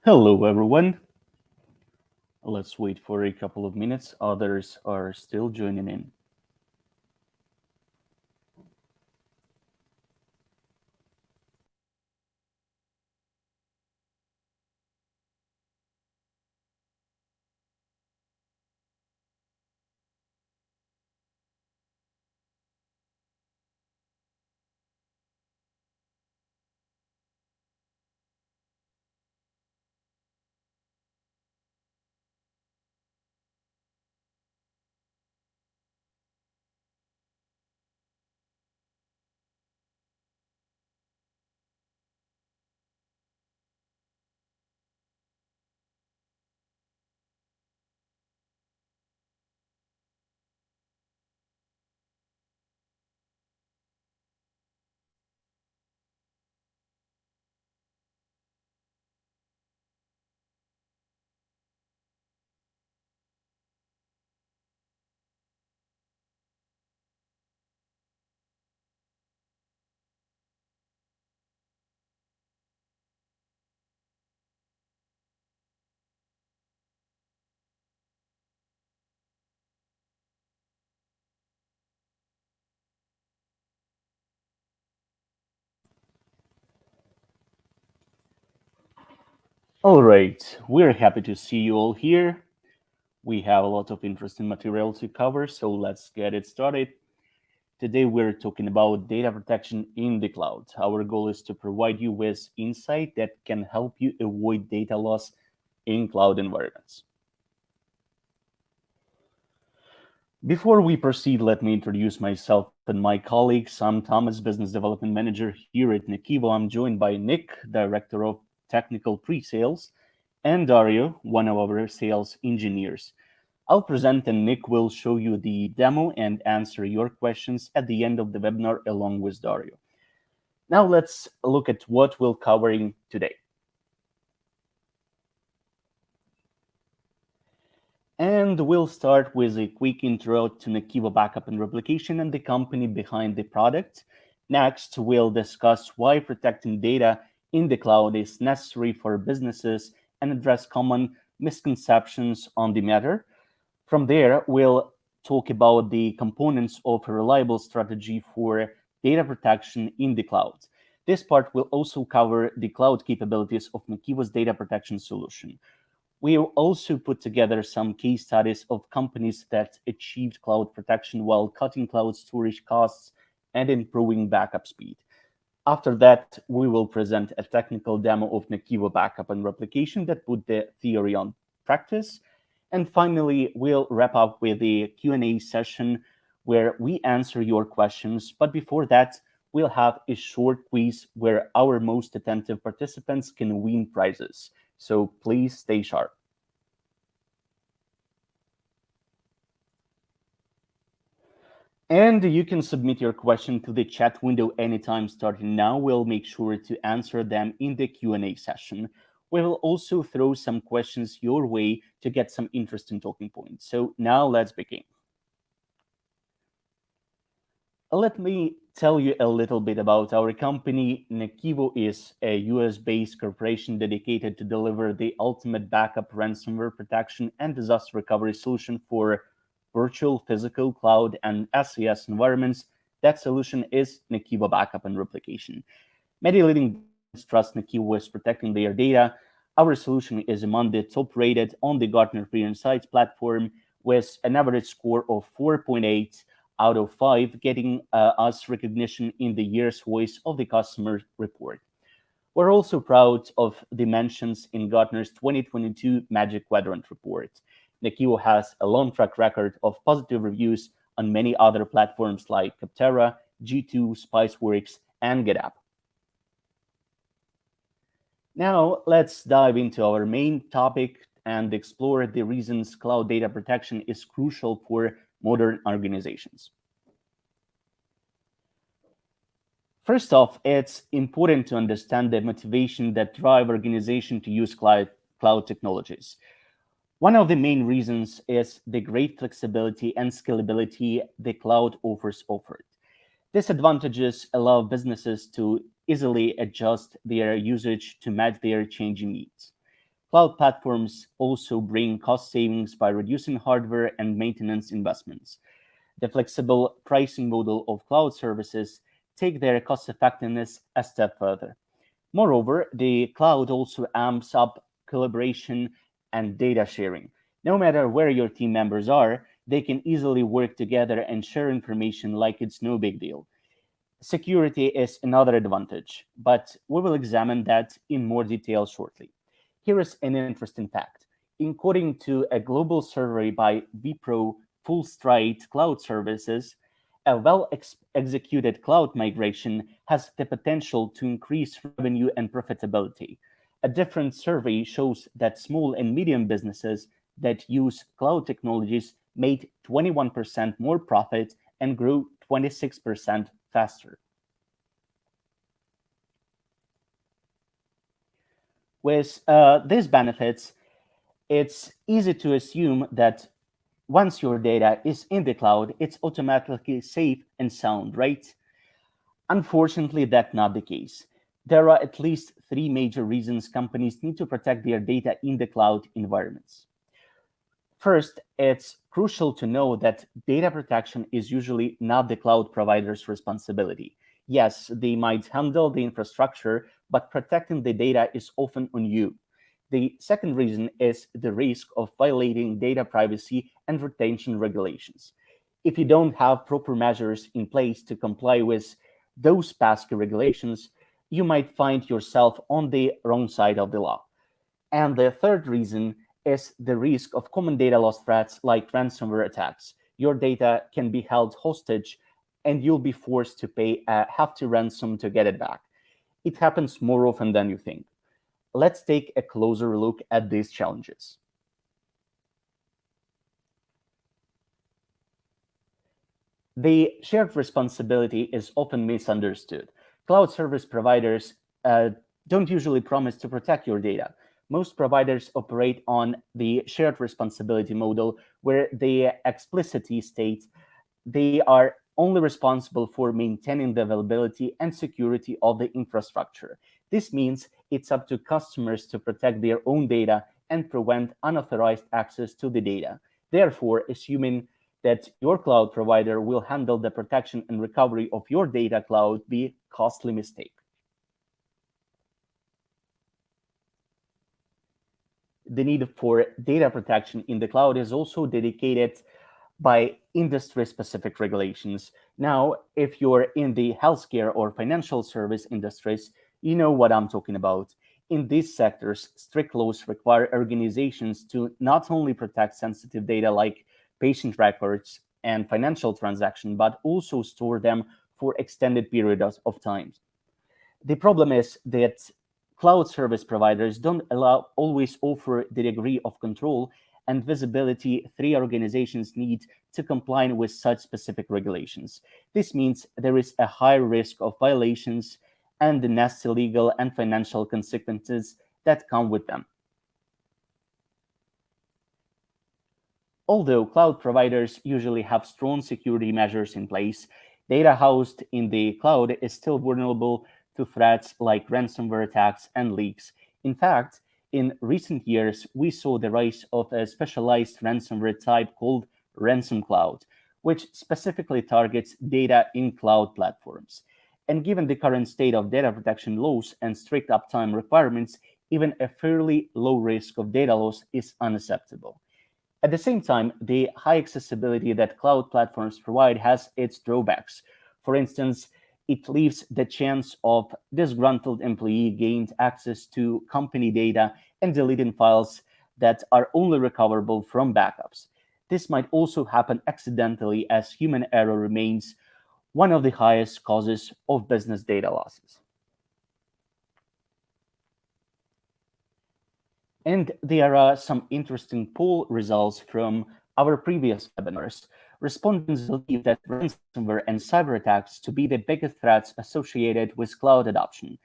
Hello, everyone. Let's wait for a couple of minutes. Others are still joining in. All right, we're happy to see you all here. We have a lot of interesting material to cover, so let's get it started. Today, we're talking about data protection in the cloud. Our goal is to provide you with insight that can help you avoid data loss in cloud environments. Before we proceed, let me introduce myself and my colleagues. I'm Thomas, Business Development Manager here at NAKIVO. I'm joined by Nick, Director of Technical Pre-Sales, and Dario, one of our sales engineers. I'll present and Nick will show you the demo and answer your questions at the end of the webinar along with Dario. Now let's look at what we're covering today. And we'll start with a quick intro to NAKIVO Backup and Replication and the company behind the product. Next, we'll discuss why protecting data in the cloud is necessary for businesses and address common misconceptions on the matter. From there, we'll talk about the components of a reliable strategy for data protection in the cloud. This part will also cover the cloud capabilities of NAKIVO's data protection solution. We also put together some case studies of companies that achieved cloud protection while cutting cloud storage costs and improving backup speed. After that, we will present a technical demo of NAKIVO Backup and Replication that put the theory on practice. And finally, we'll wrap up with a Q&A session where we answer your questions. But before that, we'll have a short quiz where our most attentive participants can win prizes. So please stay sharp. And you can submit your question to the chat window anytime starting now. We'll make sure to answer them in the Q&A session. We will also throw some questions your way to get some interesting talking points. So now let's begin. Let me tell you a little bit about our company. NAKIVO is a US-based corporation dedicated to deliver the ultimate backup, ransomware protection, and disaster recovery solution for virtual, physical, cloud, and SaaS environments. That solution is NAKIVO Backup and Replication. Many leading brands trust NAKIVO with protecting their data. Our solution is among the top rated on the Gartner Peer Insights platform with an average score of 4.8 out of 5, getting us recognition in the year's Voice of the Customer report. We're also proud of the mentions in Gartner's 2022 Magic Quadrant report. NAKIVO has a long track record of positive reviews on many other platforms like Capterra, G2, Spiceworks, and GitHub. Now, let's dive into our main topic and explore the reasons cloud data protection is crucial for modern organizations. First off, it's important to understand the motivation that drive organizations to use cloud technologies. One of the main reasons is the great flexibility and scalability the cloud offers offered. These advantages allow businesses to easily adjust their usage to match their changing needs. Cloud platforms also bring cost savings by reducing hardware and maintenance investments. The flexible pricing model of cloud services take their cost effectiveness a step further. Moreover, the cloud also amps up collaboration and data sharing. No matter where your team members are, they can easily work together and share information like it's no big deal. Security is another advantage, but we will examine that in more detail shortly. Here is an interesting fact. According to a global survey by Wipro Full Stride Cloud Services, a well executed cloud migration has the potential to increase revenue and profitability. A different survey shows that small and medium businesses that use cloud technologies made 21% more profit and grew 26% faster. With these benefits, it's easy to assume that once your data is in the cloud, it's automatically safe and sound, right? Unfortunately, that's not the case. There are at least three major reasons companies need to protect their data in the cloud environments. First, it's crucial to know that data protection is usually not the cloud provider's responsibility. Yes, they might handle the infrastructure, but protecting the data is often on you. The second reason is the risk of violating data privacy and retention regulations. If you don't have proper measures in place to comply with those pesky regulations, you might find yourself on the wrong side of the law. And the third reason is the risk of common data loss threats like ransomware attacks. Your data can be held hostage and you'll be forced to pay a hefty ransom to get it back. It happens more often than you think. Let's take a closer look at these challenges. The shared responsibility is often misunderstood. Cloud service providers don't usually promise to protect your data. Most providers operate on the shared responsibility model where they explicitly state they are only responsible for maintaining the availability and security of the infrastructure. This means it's up to customers to protect their own data and prevent unauthorized access to the data. Therefore, assuming that your cloud provider will handle the protection and recovery of your data cloud be a costly mistake. The need for data protection in the cloud is also dedicated by industry-specific regulations. Now, if you're in the healthcare or financial service industries, you know what I'm talking about. In these sectors, strict laws require organizations to not only protect sensitive data like patient records and financial transactions, but also store them for extended periods of time. The problem is that cloud service providers don't always offer the degree of control and visibility three organizations need to comply with such specific regulations. This means there is a high risk of violations and the nasty legal and financial consequences that come with them. Although cloud providers usually have strong security measures in place, data housed in the cloud is still vulnerable to threats like ransomware attacks and leaks. In fact, in recent years, we saw the rise of a specialized ransomware type called ransom cloud, which specifically targets data in cloud platforms. And given the current state of data protection laws and strict uptime requirements, even a fairly low risk of data loss is unacceptable. At the same time, the high accessibility that cloud platforms provide has its drawbacks. For instance, it leaves the chance of disgruntled employee gained access to company data and deleting files that are only recoverable from backups. This might also happen accidentally as human error remains one of the highest causes of business data losses. And there are some interesting poll results from our previous webinars. Respondents believe that ransomware and cyber attacks to be the biggest threats associated with cloud adoption.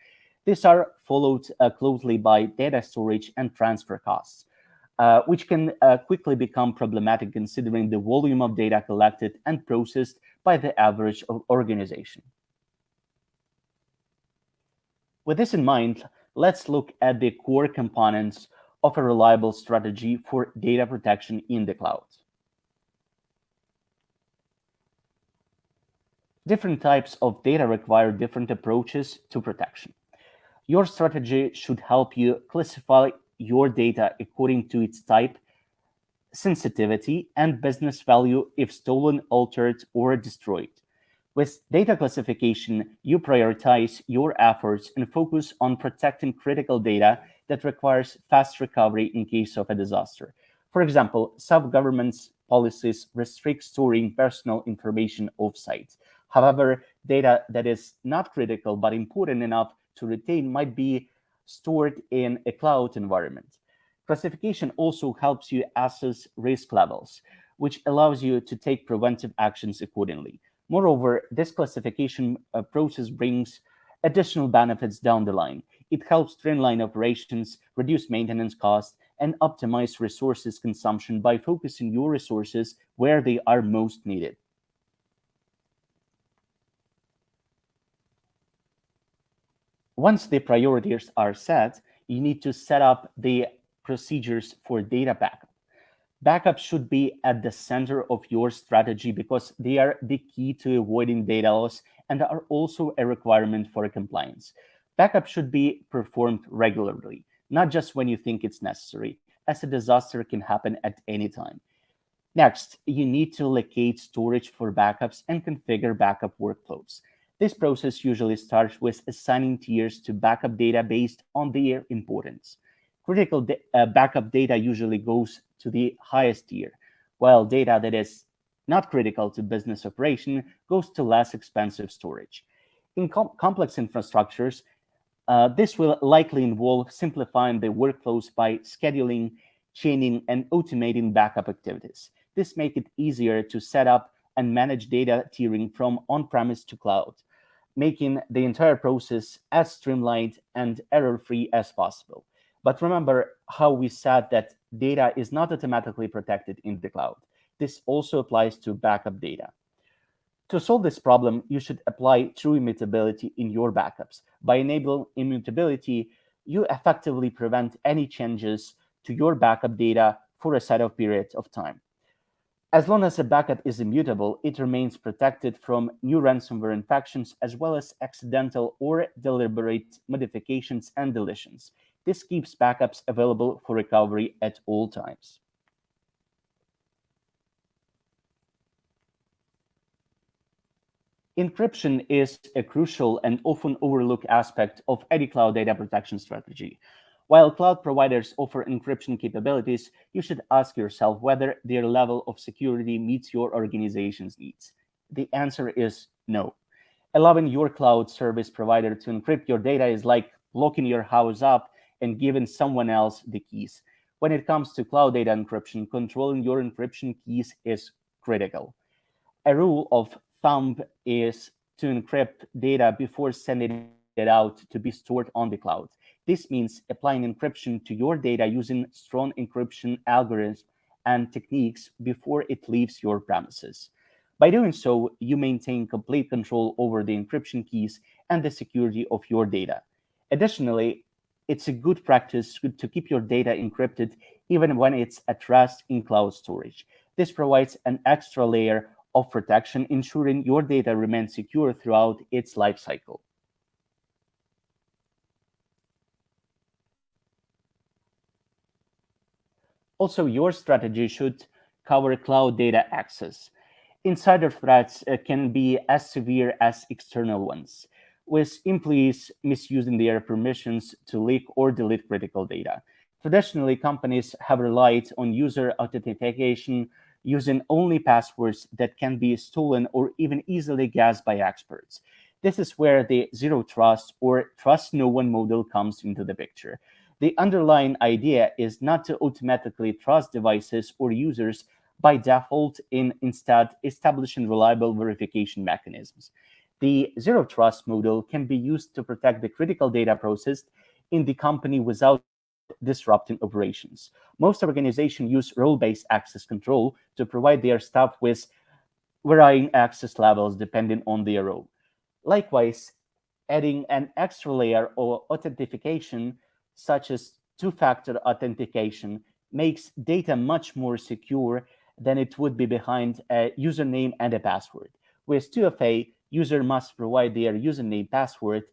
These are followed closely by data storage and transfer costs, which can quickly become problematic considering the volume of data collected and processed by the average organization. With this in mind, let's look at the core components of a reliable strategy for data protection in the cloud. Different types of data require different approaches to protection. Your strategy should help you classify your data according to its type, sensitivity, and business value if stolen, altered, or destroyed. With data classification, you prioritize your efforts and focus on protecting critical data that requires fast recovery in case of a disaster. For example, some governments' policies restrict storing personal information offsite. However, data that is not critical but important enough to retain might be stored in a cloud environment. Classification also helps you assess risk levels, which allows you to take preventive actions accordingly. Moreover, this classification process brings additional benefits down the line. It helps streamline operations, reduce maintenance costs, and optimize resources consumption by focusing your resources where they are most needed. Once the priorities are set, you need to set up the procedures for data backup. Backups should be at the center of your strategy because they are the key to avoiding data loss and are also a requirement for compliance. Backup should be performed regularly, not just when you think it's necessary, as a disaster can happen at any time. Next, you need to locate storage for backups and configure backup workflows. This process usually starts with assigning tiers to backup data based on their importance. Backup data usually goes to the highest tier, while data that is not critical to business operation goes to less expensive storage. In complex infrastructures, this will likely involve simplifying the workflows by scheduling, chaining, and automating backup activities. This makes it easier to set up and manage data tiering from on-premise to cloud, making the entire process as streamlined and error-free as possible. But remember how we said that data is not automatically protected in the cloud. This also applies to backup data. To solve this problem, you should apply true immutability in your backups. By enabling immutability, you effectively prevent any changes to your backup data for a set of periods of time. As long as a backup is immutable, it remains protected from new ransomware infections as well as accidental or deliberate modifications and deletions. This keeps backups available for recovery at all times. Encryption is a crucial and often overlooked aspect of any cloud data protection strategy. While cloud providers offer encryption capabilities, you should ask yourself whether their level of security meets your organization's needs. The answer is no. Allowing your cloud service provider to encrypt your data is like locking your house up and giving someone else the keys. When it comes to cloud data encryption, controlling your encryption keys is critical. A rule of thumb is to encrypt data before sending it out to be stored on the cloud. This means applying encryption to your data using strong encryption algorithms and techniques before it leaves your premises. By doing so, you maintain complete control over the encryption keys and the security of your data. Additionally, it's a good practice to keep your data encrypted even when it's at rest in cloud storage. This provides an extra layer of protection, ensuring your data remains secure throughout its lifecycle. Also, your strategy should cover cloud data access. Insider threats can be as severe as external ones, with employees misusing their permissions to leak or delete critical data. Traditionally, companies have relied on user authentication using only passwords that can be stolen or even easily guessed by experts. This is where the zero trust or trust no one model comes into the picture. The underlying idea is not to automatically trust devices or users by default, in instead establishing reliable verification mechanisms. The zero trust model can be used to protect the critical data processed in the company without disrupting operations. Most organizations use role-based access control to provide their staff with varying access levels depending on their role. Likewise, adding an extra layer of authentication, such as two-factor authentication makes data much more secure than it would be behind a username and a password. With 2FA, user must provide their username password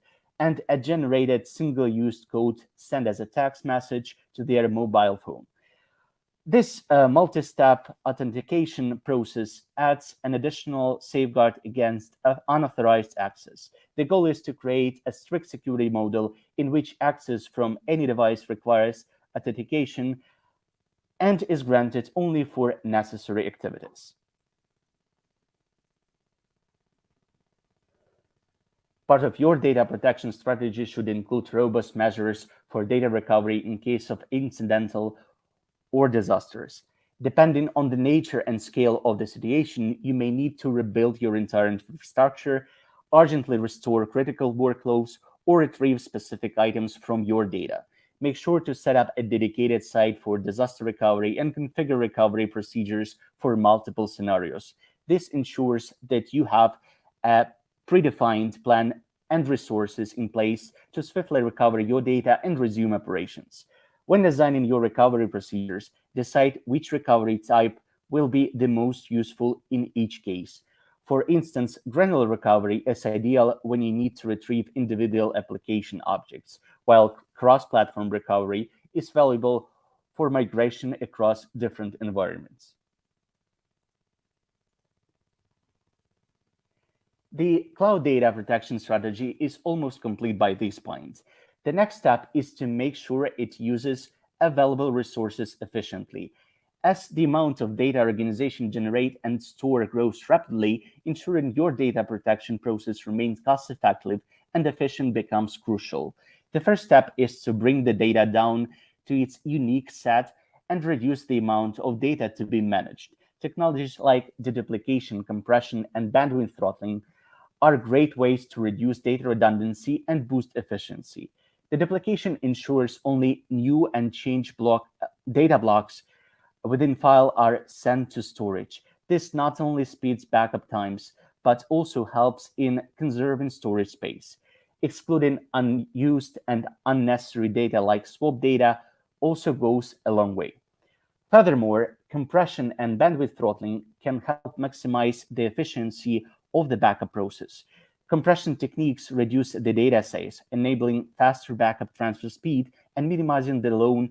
and a generated single-use code sent as a text message to their mobile phone. This multi-step authentication process adds an additional safeguard against unauthorized access. The goal is to create a strict security model in which access from any device requires authentication and is granted only for necessary activities. Part of your data protection strategy should include robust measures for data recovery in case of incidental or disasters. Depending on the nature and scale of the situation, you may need to rebuild your entire infrastructure, urgently restore critical workloads, or retrieve specific items from your data. Make sure to set up a dedicated site for disaster recovery and configure recovery procedures for multiple scenarios. This ensures that you have a predefined plan and resources in place to swiftly recover your data and resume operations. When designing your recovery procedures, decide which recovery type will be the most useful in each case. For instance, granular recovery is ideal when you need to retrieve individual application objects, while cross-platform recovery is valuable for migration across different environments. The cloud data protection strategy is almost complete by this point. The next step is to make sure it uses available resources efficiently. As the amount of data organization generate and store grows rapidly, ensuring your data protection process remains cost-effective and efficient becomes crucial. The first step is to bring the data down to its unique set and reduce the amount of data to be managed. Technologies like deduplication, compression, and bandwidth throttling are great ways to reduce data redundancy and boost efficiency. The duplication ensures only new and change data blocks within file are sent to storage. This not only speeds backup times, but also helps in conserving storage space. Excluding unused and unnecessary data like swap data also goes a long way. Furthermore, compression and bandwidth throttling can help maximize the efficiency of the backup process. Compression techniques reduce the data size, enabling faster backup transfer speed and minimizing the load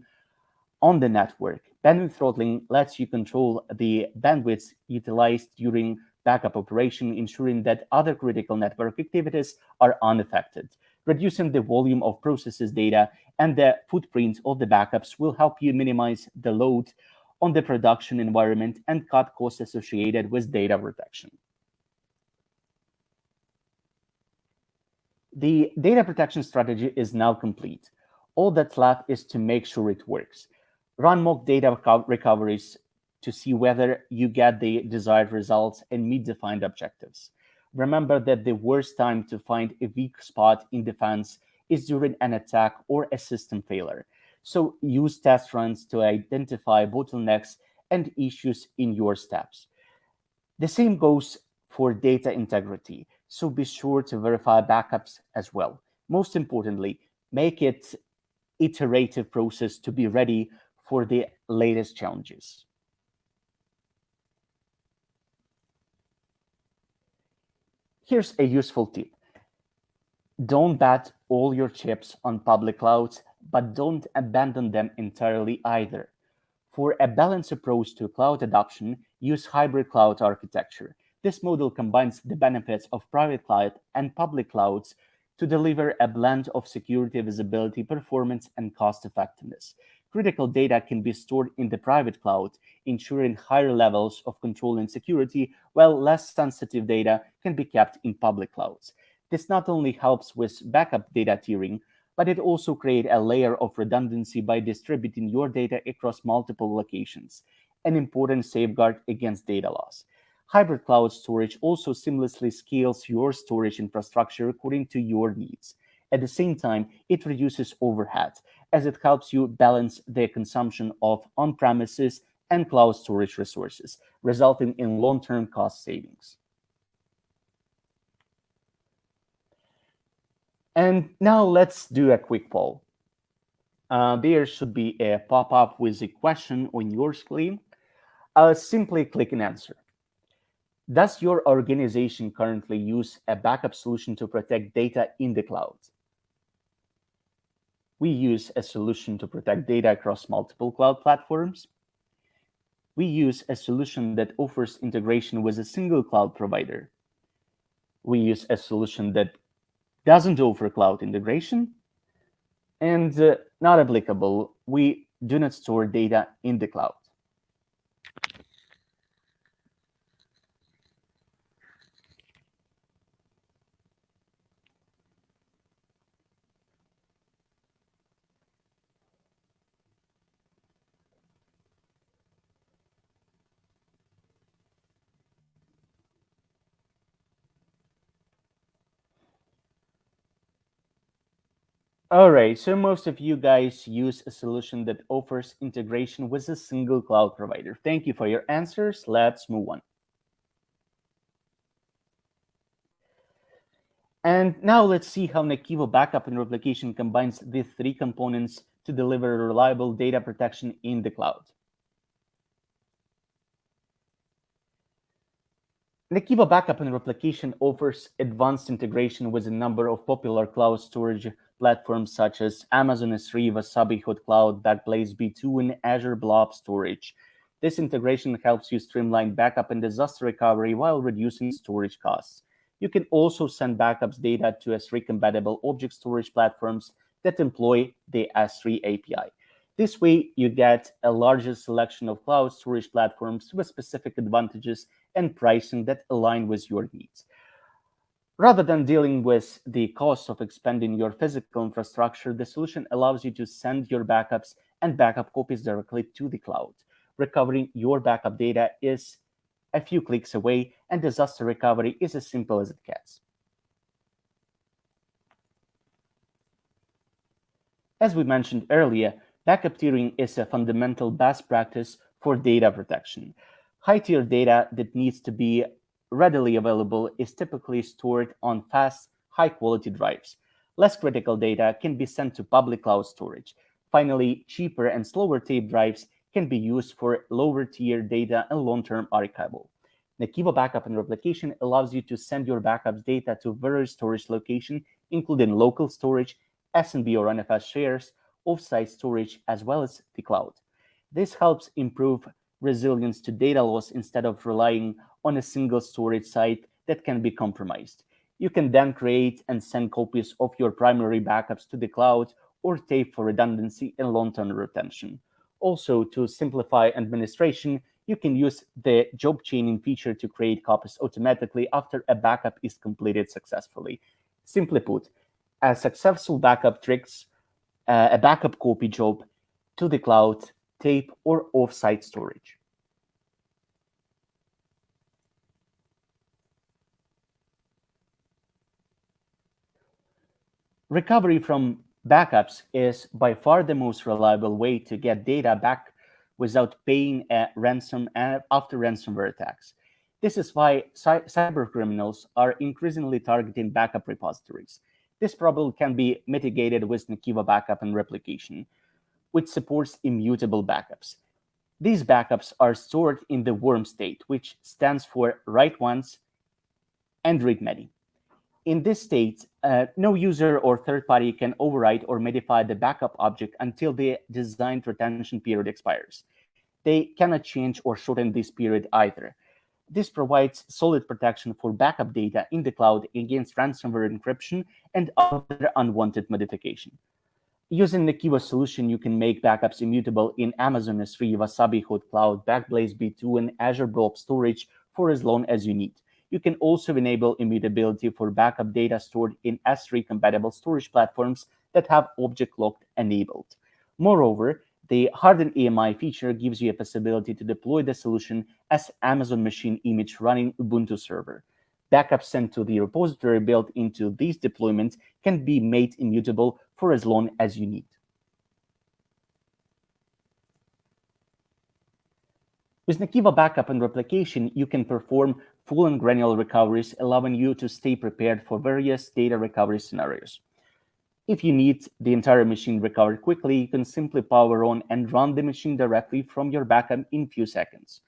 on the network. Bandwidth throttling lets you control the bandwidth utilized during backup operation, ensuring that other critical network activities are unaffected. Reducing the volume of processes data and the footprint of the backups will help you minimize the load on the production environment and cut costs associated with data protection. The data protection strategy is now complete. All that's left is to make sure it works. Run mock data recoveries to see whether you get the desired results and meet defined objectives. Remember that the worst time to find a weak spot in defense is during an attack or a system failure. So use test runs to identify bottlenecks and issues in your steps. The same goes for data integrity, so be sure to verify backups as well. Most importantly, make it iterative process to be ready for the latest challenges. Here's a useful tip. Don't bet all your chips on public clouds, but don't abandon them entirely either. For a balanced approach to cloud adoption, use hybrid cloud architecture. This model combines the benefits of private cloud and public clouds to deliver a blend of security, visibility, performance, and cost effectiveness. Critical data can be stored in the private cloud, ensuring higher levels of control and security, while less sensitive data can be kept in public clouds. This not only helps with backup data tiering, but it also creates a layer of redundancy by distributing your data across multiple locations, an important safeguard against data loss. Hybrid cloud storage also seamlessly scales your storage infrastructure according to your needs. At the same time, it reduces overhead as it helps you balance the consumption of on-premises and cloud storage resources, resulting in long-term cost savings. And now let's do a quick poll. There should be a pop-up with a question on your screen. Simply click and answer. Does your organization currently use a backup solution to protect data in the cloud? We use a solution to protect data across multiple cloud platforms. We use a solution that offers integration with a single cloud provider. We use a solution that doesn't offer cloud integration. And not applicable, we do not store data in the cloud. All right, so most of you guys use a solution that offers integration with a single cloud provider. Thank you for your answers. Let's move on. And now let's see how NAKIVO Backup and Replication combines the three components to deliver reliable data protection in the cloud. NAKIVO Backup and Replication offers advanced integration with a number of popular cloud storage platforms such as Amazon S3, Wasabi Hot Cloud, Backblaze B2, and Azure Blob Storage. This integration helps you streamline backup and disaster recovery while reducing storage costs. You can also send backups data to S3-compatible object storage platforms that employ the S3 API. This way, you get a larger selection of cloud storage platforms with specific advantages and pricing that align with your needs. Rather than dealing with the cost of expanding your physical infrastructure, the solution allows you to send your backups and backup copies directly to the cloud. Recovering your backup data is a few clicks away, and disaster recovery is as simple as it gets. As we mentioned earlier, backup tiering is a fundamental best practice for data protection. High-tier data that needs to be readily available is typically stored on fast, high-quality drives. Less critical data can be sent to public cloud storage. Finally, cheaper and slower tape drives can be used for lower-tier data and long-term archival. NAKIVO Backup and Replication allows you to send your backups data to various storage locations, including local storage, SNB or NFS shares, offsite storage, as well as the cloud. This helps improve resilience to data loss instead of relying on a single storage site that can be compromised. You can then create and send copies of your primary backups to the cloud or tape for redundancy and long-term retention. Also, to simplify administration, you can use the job chaining feature to create copies automatically after a backup is completed successfully. Simply put, a successful backup tricks a backup copy job to the cloud, tape, or offsite storage. Recovery from backups is by far the most reliable way to get data back without paying a ransom after ransomware attacks. This is why cybercriminals are increasingly targeting backup repositories. This problem can be mitigated with NAKIVO Backup and Replication, which supports immutable backups. These backups are stored in the worm state, which stands for write once and read many. In this state, no user or third party can overwrite or modify the backup object until the designed retention period expires. They cannot change or shorten this period either. This provides solid protection for backup data in the cloud against ransomware encryption and other unwanted modification. Using the NAKIVO solution, you can make backups immutable in Amazon S3, Wasabi Hot Cloud, Backblaze B2, and Azure Blob Storage for as long as you need. You can also enable immutability for backup data stored in S3-compatible storage platforms that have object lock enabled. Moreover, the hardened AMI feature gives you a possibility to deploy the solution as Amazon machine image running Ubuntu server. Backups sent to the repository built into these deployments can be made immutable for as long as you need. With NAKIVO Backup and Replication, you can perform full and granular recoveries, allowing you to stay prepared for various data recovery scenarios. If you need the entire machine recovered quickly, you can simply power on and run the machine directly from your backup in few seconds.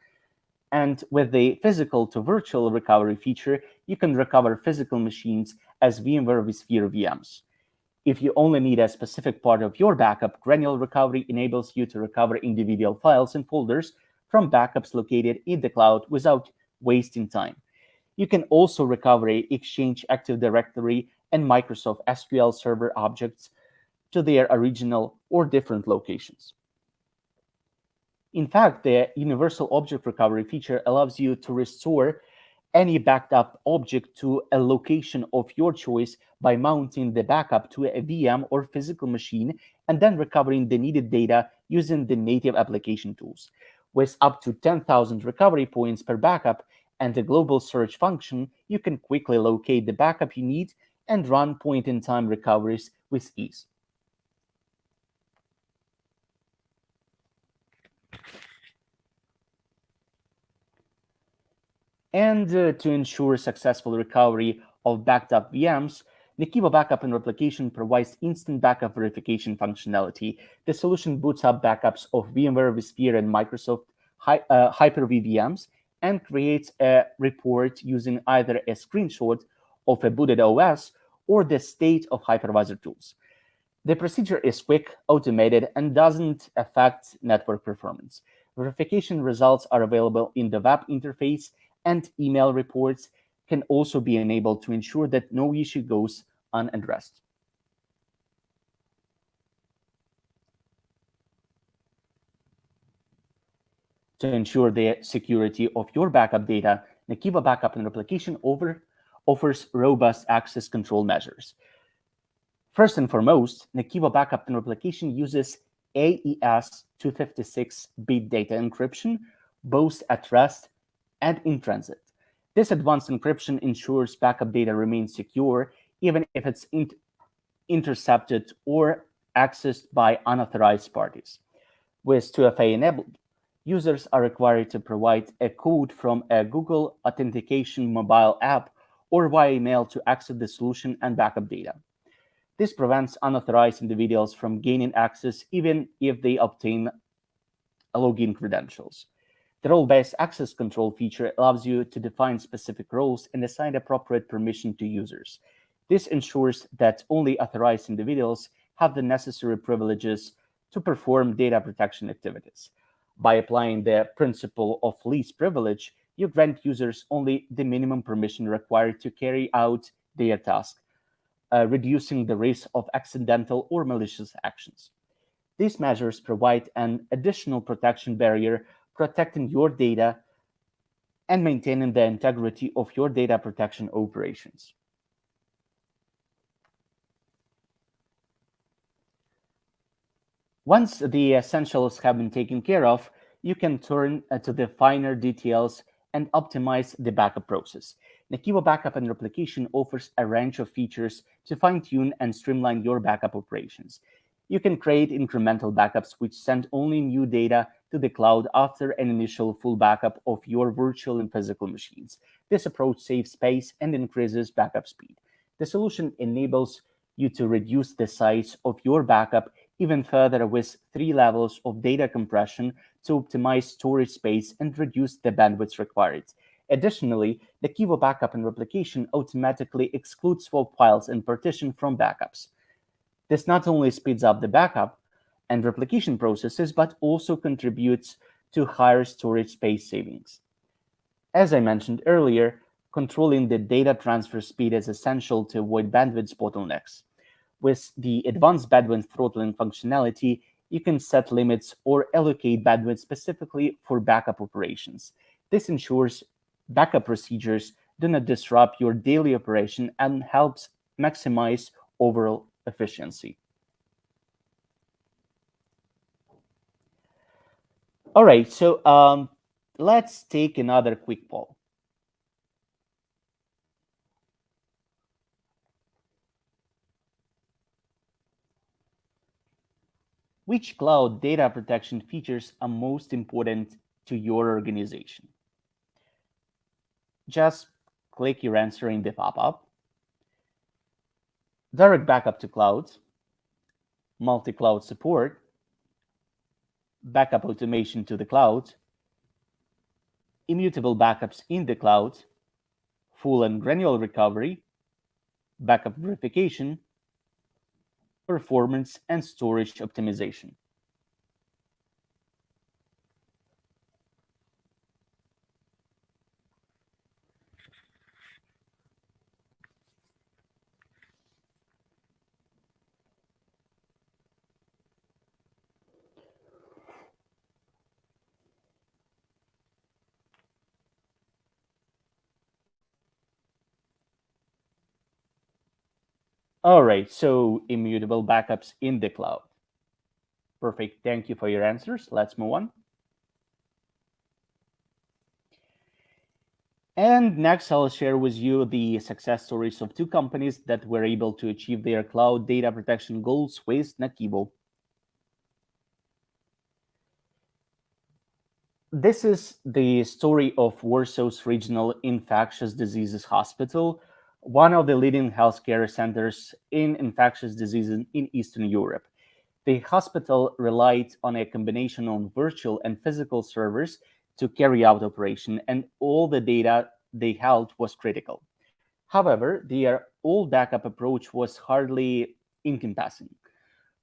And with the physical to virtual recovery feature, you can recover physical machines as VMware vSphere VMs. If you only need a specific part of your backup, granular recovery enables you to recover individual files and folders from backups located in the cloud without wasting time. You can also recover Exchange Active Directory and Microsoft SQL Server objects to their original or different locations. In fact, the Universal Object Recovery feature allows you to restore any backed up object to a location of your choice by mounting the backup to a VM or physical machine and then recovering the needed data using the native application tools. With up to 10,000 recovery points per backup and a global search function, you can quickly locate the backup you need and run point-in-time recoveries with ease. And to ensure successful recovery of backed up VMs, NAKIVO Backup and Replication provides instant backup verification functionality. The solution boots up backups of VMware, vSphere, and Microsoft Hyper-V VMs and creates a report using either a screenshot of a booted OS or the state of hypervisor tools. The procedure is quick, automated, and doesn't affect network performance. Verification results are available in the web interface, and email reports can also be enabled to ensure that no issue goes unaddressed. To ensure the security of your backup data, NAKIVO Backup and Replication offers robust access control measures. First and foremost, NAKIVO Backup and Replication uses AES 256-bit data encryption, both at rest and in transit. This advanced encryption ensures backup data remains secure even if it's intercepted or accessed by unauthorized parties. With 2FA enabled, users are required to provide a code from a Google Authentication mobile app or via email to access the solution and backup data. This prevents unauthorized individuals from gaining access even if they obtain login credentials. The role-based access control feature allows you to define specific roles and assign appropriate permission to users. This ensures that only authorized individuals have the necessary privileges to perform data protection activities. By applying the principle of least privilege, you grant users only the minimum permission required to carry out their task, reducing the risk of accidental or malicious actions. These measures provide an additional protection barrier, protecting your data and maintaining the integrity of your data protection operations. Once the essentials have been taken care of, you can turn to the finer details and optimize the backup process. NAKIVO Backup and Replication offers a range of features to fine-tune and streamline your backup operations. You can create incremental backups which send only new data to the cloud after an initial full backup of your virtual and physical machines. This approach saves space and increases backup speed. The solution enables you to reduce the size of your backup even further with 3 levels of data compression to optimize storage space and reduce the bandwidth required. Additionally, the NAKIVO Backup and Replication automatically excludes swap files and partition from backups. This not only speeds up the backup and replication processes, but also contributes to higher storage space savings. As I mentioned earlier, controlling the data transfer speed is essential to avoid bandwidth bottlenecks. With the advanced bandwidth throttling functionality, you can set limits or allocate bandwidth specifically for backup operations. This ensures backup procedures do not disrupt your daily operation and helps maximize overall efficiency. All right, so let's take another quick poll. Which cloud data protection features are most important to your organization? Just click your answer in the pop-up. Direct backup to cloud, multi-cloud support, backup automation to the cloud, immutable backups in the cloud, full and granular recovery, backup verification, performance and storage optimization. All right, so immutable backups in the cloud. Perfect. Thank you for your answers. Let's move on. And next, I'll share with you the success stories of two companies that were able to achieve their cloud data protection goals with NAKIVO. This is the story of Warsaw's Regional Infectious Diseases Hospital, one of the leading healthcare centers in infectious diseases in Eastern Europe. The hospital relied on a combination of virtual and physical servers to carry out operation, and all the data they held was critical. However, their old backup approach was hardly encompassing.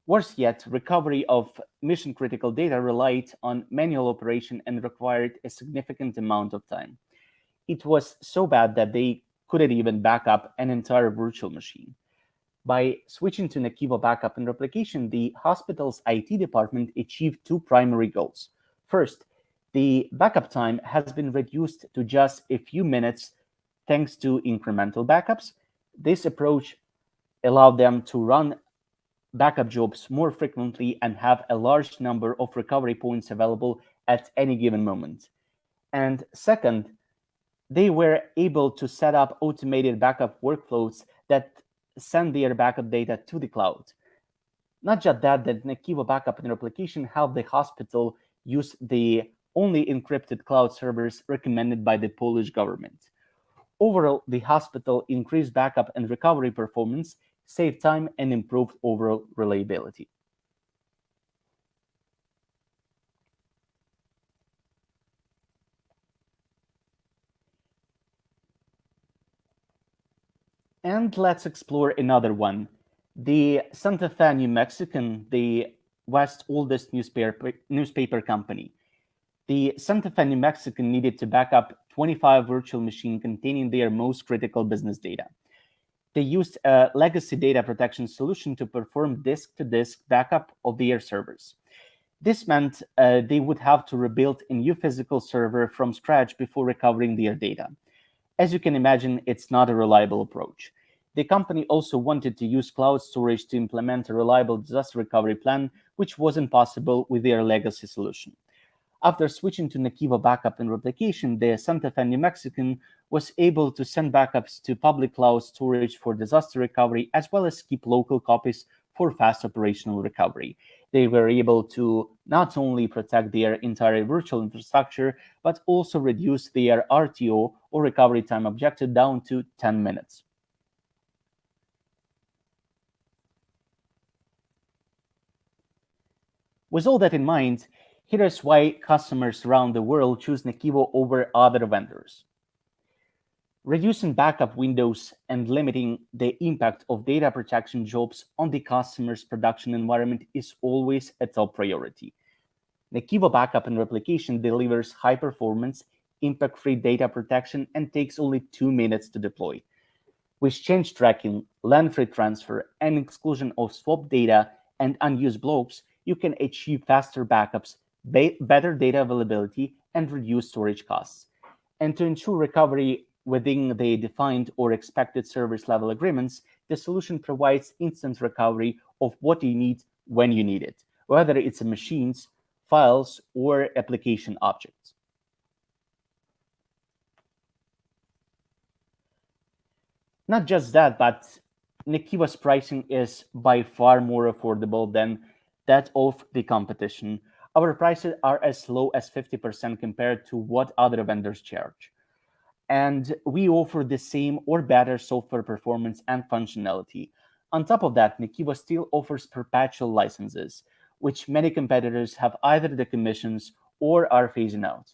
Worse yet, recovery of mission critical data relied on manual operation and required a significant amount of time. It was so bad that they couldn't even back up an entire virtual machine. By switching to NAKIVO Backup and Replication, the hospital's IT department achieved two primary goals. First, the backup time has been reduced to just a few minutes thanks to incremental backups. This approach allowed them to run backup jobs more frequently and have a large number of recovery points available at any given moment. And second, they were able to set up automated backup workflows that send their backup data to the cloud. Not just that, the NAKIVO Backup and Replication helped the hospital use the only encrypted cloud servers recommended by the Polish government. Overall, the hospital increased backup and recovery performance, saved time, and improved overall reliability. And let's explore another one. The Santa Fe, New Mexican, the West's oldest newspaper company. The Santa Fe, New Mexican needed to back up 25 virtual machines containing their most critical business data. They used a legacy data protection solution to perform disk-to-disk backup of their servers. This meant they would have to rebuild a new physical server from scratch before recovering their data. As you can imagine, it's not a reliable approach. The company also wanted to use cloud storage to implement a reliable disaster recovery plan, which wasn't possible with their legacy solution. After switching to NAKIVO Backup and Replication, the Santa Fe, New Mexican was able to send backups to public cloud storage for disaster recovery, as well as keep local copies for fast operational recovery. They were able to not only protect their entire virtual infrastructure, but also reduce their RTO or recovery time objective down to 10 minutes. With all that in mind, here is why customers around the world choose NAKIVO over other vendors. Reducing backup windows and limiting the impact of data protection jobs on the customer's production environment is always a top priority. NAKIVO Backup and Replication delivers high performance, impact-free data protection and takes only 2 minutes to deploy. With change tracking, LAN-free transfer, and exclusion of swap data and unused blocks, you can achieve faster backups, better data availability, and reduce storage costs. And to ensure recovery within the defined or expected service level agreements, the solution provides instant recovery of what you need when you need it, whether it's machines, files, or application objects. Not just that, but NAKIVO's pricing is by far more affordable than that of the competition. Our prices are as low as 50% compared to what other vendors charge. And we offer the same or better software performance and functionality. On top of that, NAKIVO still offers perpetual licenses, which many competitors have either decommissioned or are phasing out.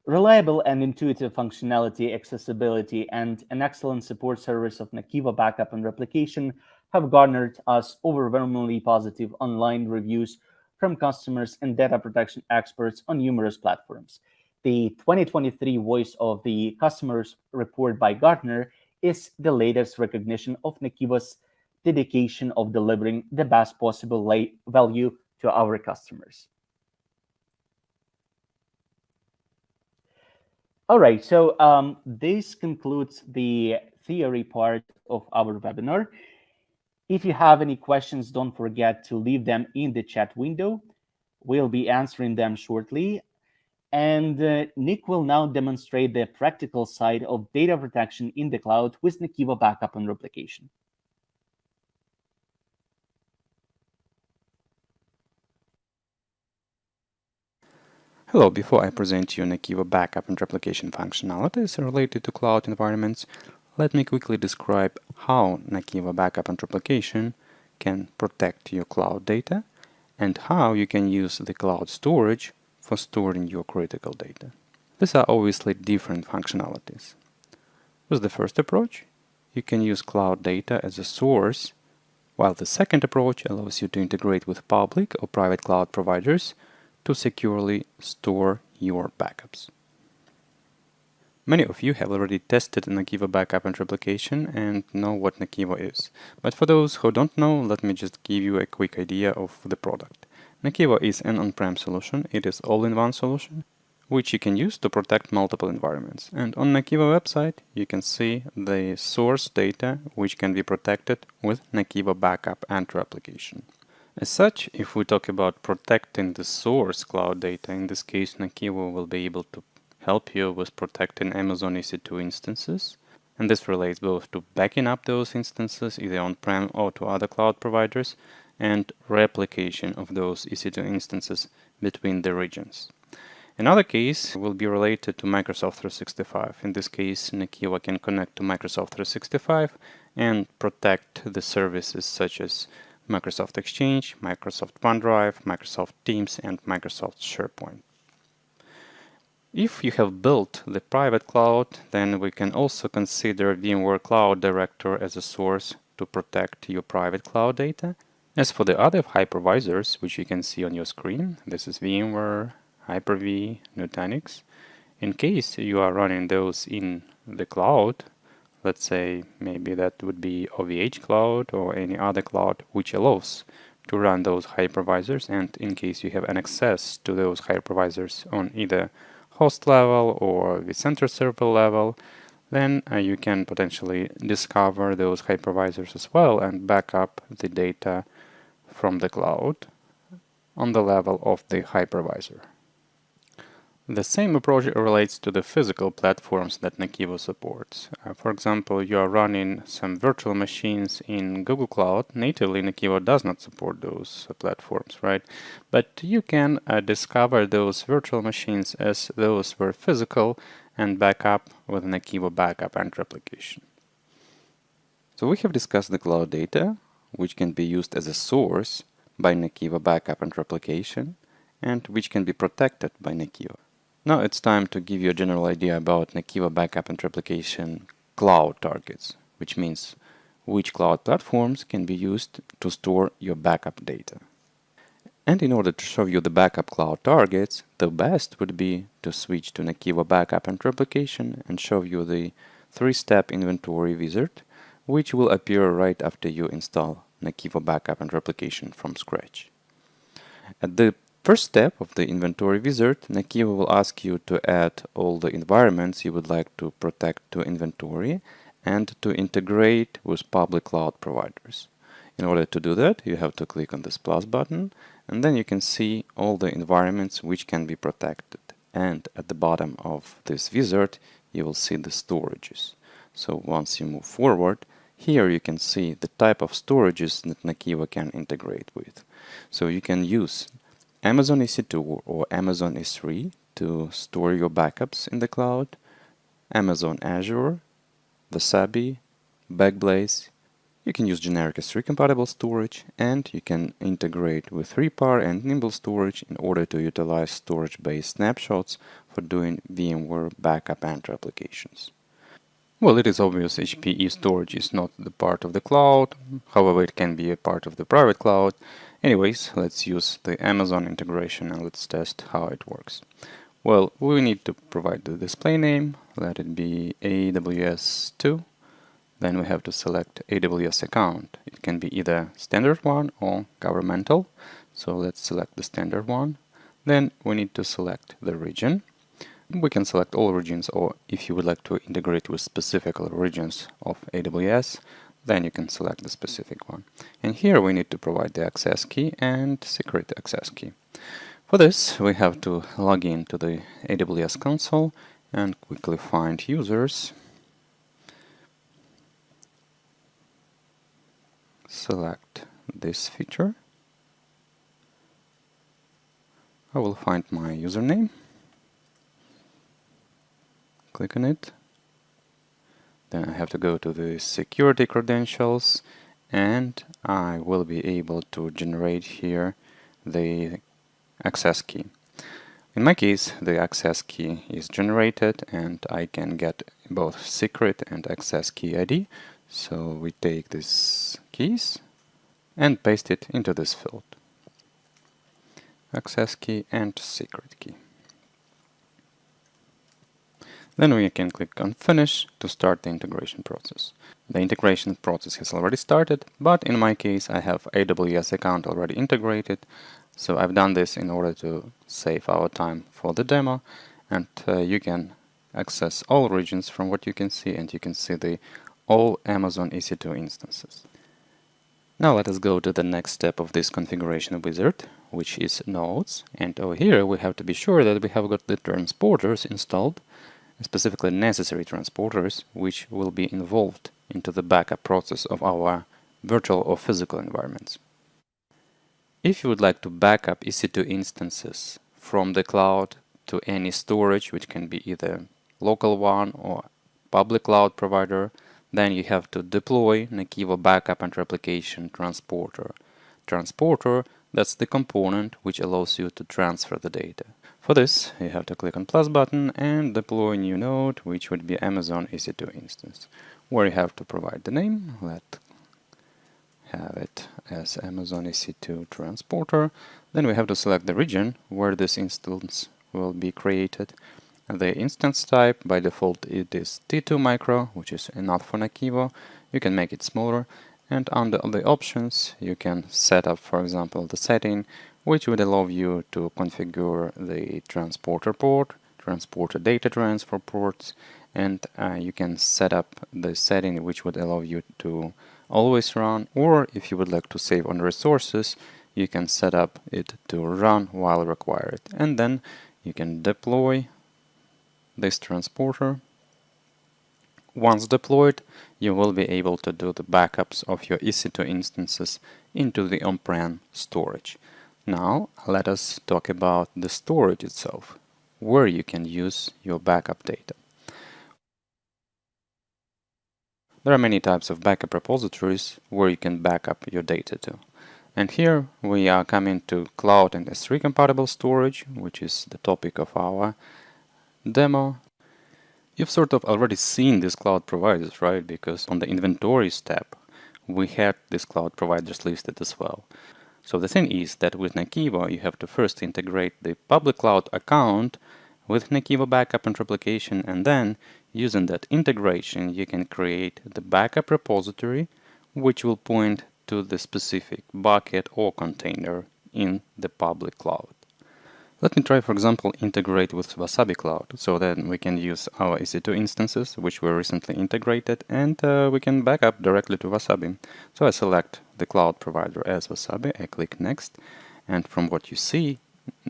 Reliable and intuitive functionality, accessibility, and an excellent support service of NAKIVO Backup and Replication have garnered us overwhelmingly positive online reviews from customers and data protection experts on numerous platforms. The 2023 Voice of the Customers report by Gartner is the latest recognition of NAKIVO's dedication of delivering the best possible value to our customers. All right, so this concludes the theory part of our webinar. If you have any questions, don't forget to leave them in the chat window. We'll be answering them shortly. And Nick will now demonstrate the practical side of data protection in the cloud with NAKIVO Backup and Replication. Hello, before I present you NAKIVO Backup and Replication functionalities related to cloud environments, let me quickly describe how NAKIVO Backup and Replication can protect your cloud data and how you can use the cloud storage for storing your critical data. These are obviously different functionalities. With the first approach, you can use cloud data as a source, while the second approach allows you to integrate with public or private cloud providers to securely store your backups. Many of you have already tested NAKIVO Backup and Replication and know what NAKIVO is. But for those who don't know, let me just give you a quick idea of the product. NAKIVO is an on-prem solution. It is all-in-one solution, which you can use to protect multiple environments. And on NAKIVO website, you can see the source data which can be protected with NAKIVO Backup and Replication. As such, if we talk about protecting the source cloud data, in this case NAKIVO will be able to help you with protecting Amazon EC2 instances. And this relates both to backing up those instances, either on-prem or to other cloud providers, and replication of those EC2 instances between the regions. Another case will be related to Microsoft 365. In this case, NAKIVO can connect to Microsoft 365 and protect the services such as Microsoft Exchange, Microsoft OneDrive, Microsoft Teams, and Microsoft SharePoint. If you have built the private cloud, then we can also consider VMware Cloud Director as a source to protect your private cloud data. As for the other hypervisors, which you can see on your screen, this is VMware, Hyper-V, Nutanix. In case you are running those in the cloud, let's say maybe that would be OVH Cloud or any other cloud which allows to run those hypervisors, and in case you have an access to those hypervisors on either host level or the center server level, then you can potentially discover those hypervisors as well and back up the data from the cloud on the level of the hypervisor. The same approach relates to the physical platforms that NAKIVO supports. For example, you are running some virtual machines in Google Cloud. Natively, NAKIVO does not support those platforms, right? But you can discover those virtual machines as those were physical and back up with NAKIVO Backup and Replication. So we have discussed the cloud data, which can be used as a source by NAKIVO Backup and Replication, and which can be protected by NAKIVO. Now it's time to give you a general idea about NAKIVO Backup and Replication cloud targets, which means which cloud platforms can be used to store your backup data. And in order to show you the backup cloud targets, the best would be to switch to NAKIVO Backup and Replication and show you the 3-step inventory wizard, which will appear right after you install NAKIVO Backup and Replication from scratch. At the first step of the inventory wizard, NAKIVO will ask you to add all the environments you would like to protect to inventory and to integrate with public cloud providers. In order to do that, you have to click on this plus button, and then you can see all the environments which can be protected. And at the bottom of this wizard, you will see the storages. So once you move forward, here you can see the type of storages that NAKIVO can integrate with. So you can use Amazon EC2 or Amazon S3 to store your backups in the cloud. Amazon Azure, Wasabi, Backblaze. You can use generic S3 compatible storage, and you can integrate with Repar and Nimble storage in order to utilize storage-based snapshots for doing VMware backup and replications. Well, it is obvious HPE storage is not the part of the cloud, however it can be a part of the private cloud. Anyways, let's use the Amazon integration and let's test how it works. Well, we need to provide the display name, let it be AWS2. Then we have to select AWS account. It can be either standard one or governmental. So let's select the standard one. Then we need to select the region. We can select all regions, or if you would like to integrate with specific regions of AWS, then you can select the specific one. And here we need to provide the access key and secret access key. For this, we have to log in to the AWS console and quickly find users. Select this feature. I will find my username. Click on it. Then I have to go to the security credentials and I will be able to generate here the access key. In my case, the access key is generated and I can get both secret and access key ID. So we take these keys and paste it into this field. Access key and secret key. Then we can click on Finish to start the integration process. The integration process has already started, but in my case I have AWS account already integrated. So I've done this in order to save our time for the demo, and you can access all regions from what you can see, and you can see all Amazon EC2 instances. Now let us go to the next step of this configuration wizard, which is nodes. And over here we have to be sure that we have got the transporters installed, specifically necessary transporters, which will be involved into the backup process of our virtual or physical environments. If you would like to backup EC2 instances from the cloud to any storage, which can be either local one or public cloud provider, then you have to deploy NAKIVO Backup and Replication Transporter. Transporter, that's the component which allows you to transfer the data. For this, you have to click on plus button and deploy a new node, which would be Amazon EC2 instance, where you have to provide the name. Let's have it as Amazon EC2 Transporter. Then we have to select the region where this instance will be created. The instance type, by default, it is T2 micro, which is enough for NAKIVO. You can make it smaller, and under the options, you can set up, for example, the setting, which would allow you to configure the transporter port, transporter data transfer ports, and you can set up the setting which would allow you to always run, or if you would like to save on resources, you can set up it to run while required, and then you can deploy this transporter. Once deployed, you will be able to do the backups of your EC2 instances into the on-prem storage. Now, let us talk about the storage itself, where you can use your backup data. There are many types of backup repositories where you can backup your data to. And here we are coming to cloud and S3 compatible storage, which is the topic of our demo. You've sort of already seen these cloud providers, right? Because on the inventories tab, we had these cloud providers listed as well. So the thing is that with NAKIVO, you have to first integrate the public cloud account with NAKIVO Backup and Replication, and then using that integration, you can create the backup repository, which will point to the specific bucket or container in the public cloud. Let me try, for example, integrate with Wasabi Cloud, so that we can use our EC2 instances, which were recently integrated, and we can back up directly to Wasabi. So I select the cloud provider as Wasabi, I click Next, and from what you see,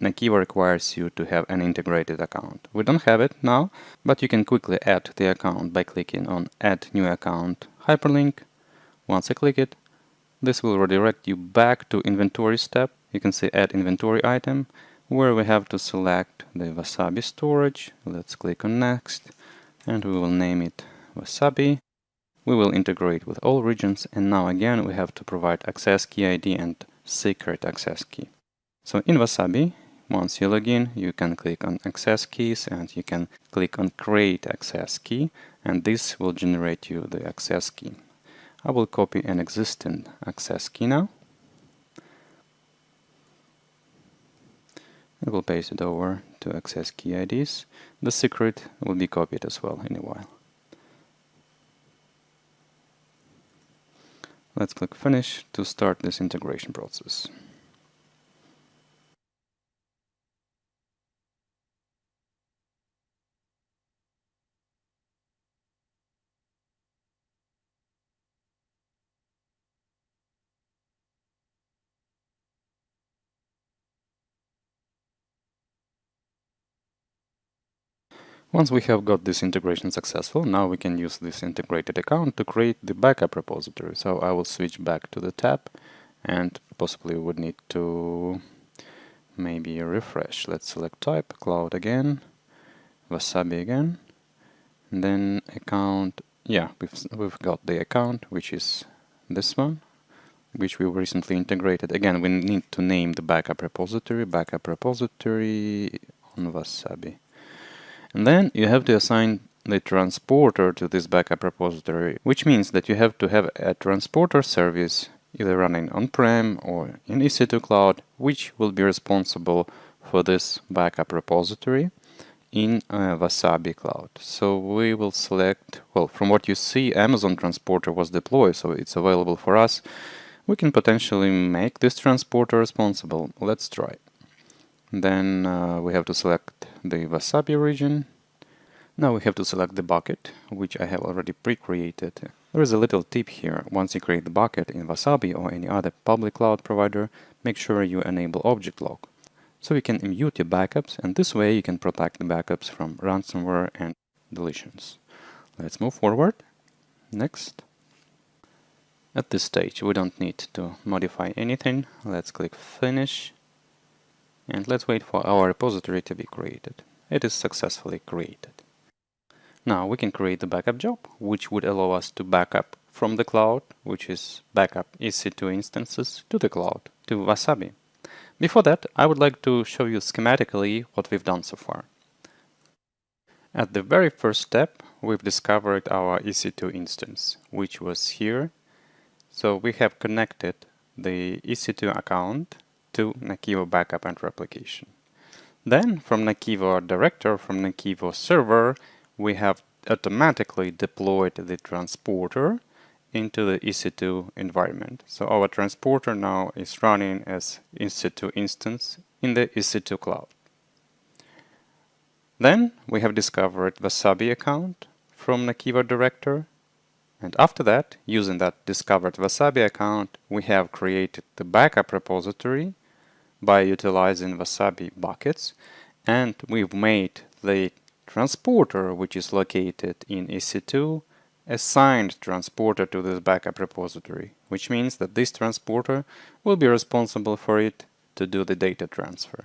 NAKIVO requires you to have an integrated account. We don't have it now, but you can quickly add the account by clicking on Add New Account hyperlink. Once I click it, this will redirect you back to Inventories tab. You can see Add Inventory Item, where we have to select the Wasabi storage. Let's click on Next, and we will name it Wasabi. We will integrate with all regions, and now again we have to provide access key ID and secret access key. So in Wasabi, once you log in, you can click on access keys and you can click on create access key, and this will generate you the access key. I will copy an existing access key now. I will paste it over to access key IDs. The secret will be copied as well in a while. Let's click Finish to start this integration process. Once we have got this integration successful, now we can use this integrated account to create the backup repository. So I will switch back to the tab, and possibly would need to maybe refresh. Let's select type, cloud again, Wasabi again, and then account. Yeah, we've got the account, which is this one, which we recently integrated. Again, we need to name the backup repository on Wasabi. And then you have to assign the transporter to this backup repository, which means that you have to have a transporter service either running on-prem or in EC2 cloud, which will be responsible for this backup repository in Wasabi cloud. So we will select, well, from what you see, Amazon transporter was deployed, so it's available for us. We can potentially make this transporter responsible. Let's try. Then we have to select the Wasabi region. Now we have to select the bucket, which I have already pre-created. There is a little tip here. Once you create the bucket in Wasabi or any other public cloud provider, make sure you enable object lock, so you can immute your backups, and this way you can protect the backups from ransomware and deletions. Let's move forward. Next. At this stage, we don't need to modify anything. Let's click Finish. And let's wait for our repository to be created. It is successfully created. Now we can create the backup job, which would allow us to backup from the cloud, which is backup EC2 instances, to the cloud, to Wasabi. Before that, I would like to show you schematically what we've done so far. At the very first step, we've discovered our EC2 instance, which was here. So we have connected the EC2 account to NAKIVO Backup and Replication. Then from NAKIVO director, from NAKIVO server, we have automatically deployed the transporter into the EC2 environment. So our transporter now is running as EC2 instance in the EC2 cloud. Then we have discovered Wasabi account from NAKIVO director. And after that, using that discovered Wasabi account, we have created the backup repository by utilizing Wasabi buckets, and we've made the transporter, which is located in EC2, assigned transporter to this backup repository, which means that this transporter will be responsible for it to do the data transfer.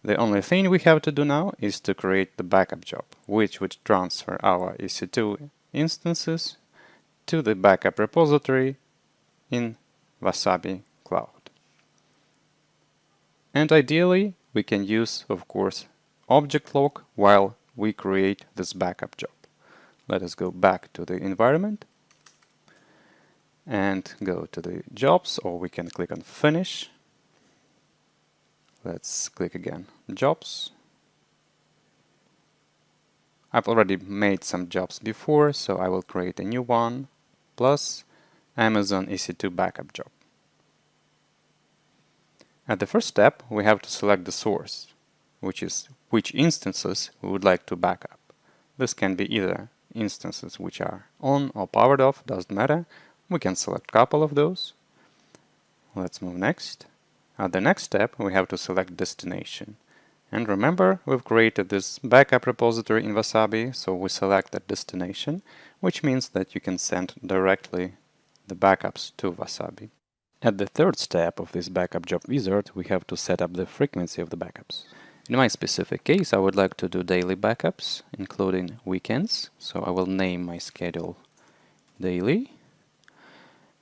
The only thing we have to do now is to create the backup job, which would transfer our EC2 instances to the backup repository in Wasabi cloud. And ideally, we can use, of course, object lock while we create this backup job. Let us go back to the environment and go to the jobs, or we can click on Finish. Let's click again, Jobs. I've already made some jobs before, so I will create a new one, plus Amazon EC2 backup job. At the first step, we have to select the source, which is which instances we would like to back up. This can be either instances which are on or powered off, doesn't matter. We can select a couple of those. Let's move next. At the next step, we have to select destination. And remember, we've created this backup repository in Wasabi, so we select that destination, which means that you can send directly the backups to Wasabi. At the third step of this backup job wizard, we have to set up the frequency of the backups. In my specific case, I would like to do daily backups, including weekends. So I will name my schedule daily.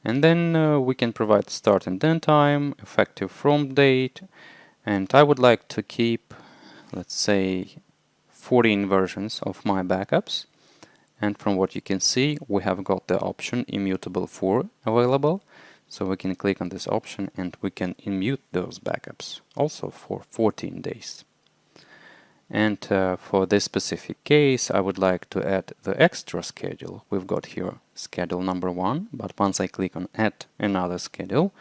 And then we can provide start and end time, effective from date. And I would like to keep, let's say, 14 versions of my backups. And from what you can see, we have got the option immutable for available. So we can click on this option and we can immute those backups also for 14 days. And for this specific case, I would like to add the extra schedule. We've got here schedule number 1, but once I click on add another schedule,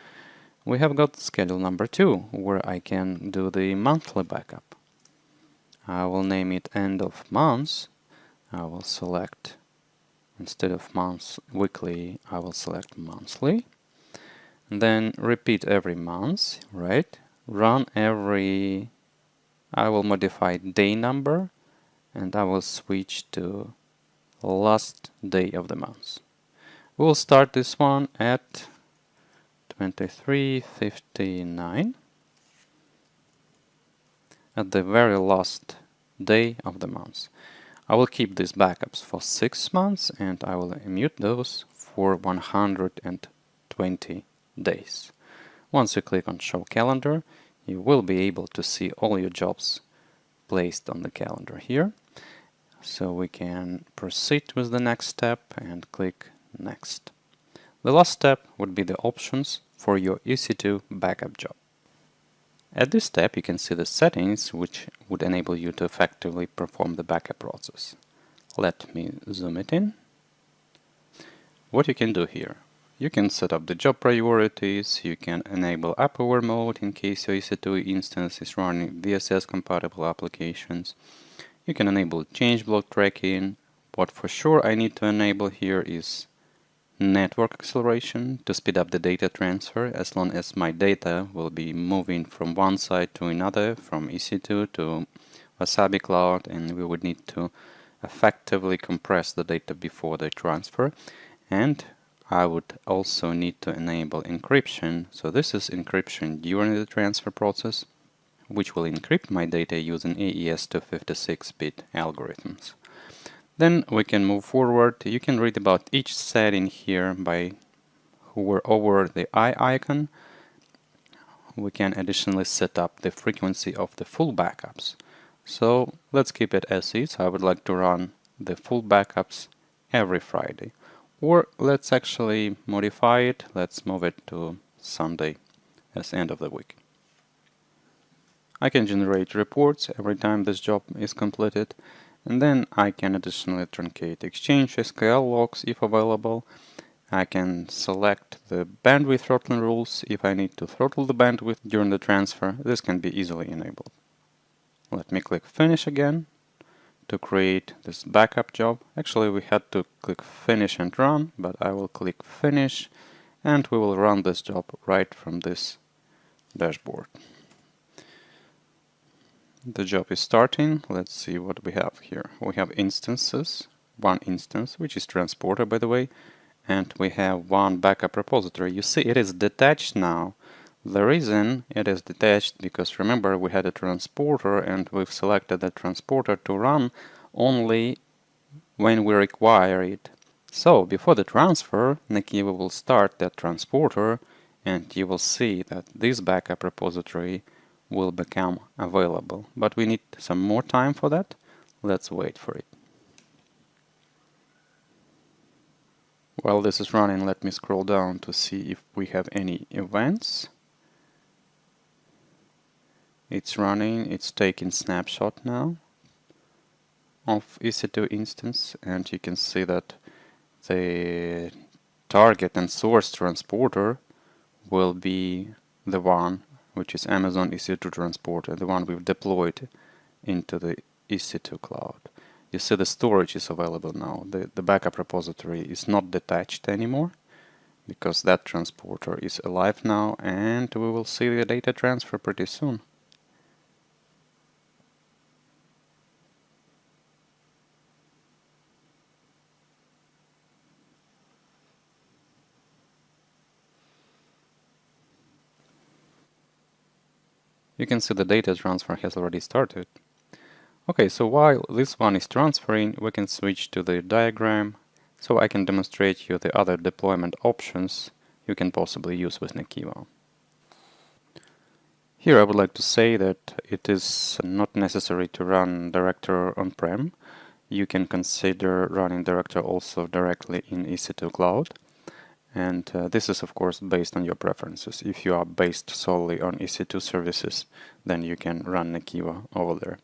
we have got schedule number 2, where I can do the monthly backup. I will name it end of month. I will select, instead of months weekly, I will select monthly. And then repeat every month, right? Run every, I will modify day number, and I will switch to last day of the month. We'll start this one at 23:59, at the very last day of the month. I will keep these backups for 6 months and I will immute those for 120 days. Once you click on Show Calendar, you will be able to see all your jobs placed on the calendar here. So we can proceed with the next step and click Next. The last step would be the options for your EC2 backup job. At this step, you can see the settings which would enable you to effectively perform the backup process. Let me zoom it in. What you can do here: you can set up the job priorities, you can enable app-aware mode in case your EC2 instance is running VSS compatible applications. You can enable change block tracking. What for sure I need to enable here is network acceleration to speed up the data transfer, as long as my data will be moving from one side to another, from EC2 to Wasabi Cloud, and we would need to effectively compress the data before the transfer. And I would also need to enable encryption. So this is encryption during the transfer process, which will encrypt my data using AES 256-bit algorithms. Then we can move forward. You can read about each setting here by hover over the eye icon. We can additionally set up the frequency of the full backups. So let's keep it as is. I would like to run the full backups every Friday. Or let's actually modify it. Let's move it to Sunday as end of the week. I can generate reports every time this job is completed. And then I can additionally truncate Exchange SQL logs if available. I can select the bandwidth throttling rules if I need to throttle the bandwidth during the transfer. This can be easily enabled. Let me click Finish again to create this backup job. Actually, we had to click Finish and Run, but I will click Finish and we will run this job right from this dashboard. The job is starting. Let's see what we have here. We have instances, one instance, which is transporter, by the way, and we have one backup repository. You see, it is detached now. The reason it is detached, because remember, we had a transporter and we've selected the transporter to run only when we require it. So before the transfer, NAKIVO will start that transporter and you will see that this backup repository will become available. But we need some more time for that. Let's wait for it. While this is running, let me scroll down to see if we have any events. It's running, it's taking snapshot now of EC2 instance, and you can see that the target and source transporter will be the one which is Amazon EC2 transporter, the one we've deployed into the EC2 cloud. You see the storage is available now. The backup repository is not detached anymore because that transporter is alive now, and we will see the data transfer pretty soon. You can see the data transfer has already started. Okay, so while this one is transferring, we can switch to the diagram so I can demonstrate you the other deployment options you can possibly use with NAKIVO. Here I would like to say that it is not necessary to run Director on-prem. You can consider running Director also directly in EC2 Cloud. And this is of course based on your preferences. If you are based solely on EC2 services, then you can run NAKIVO over there.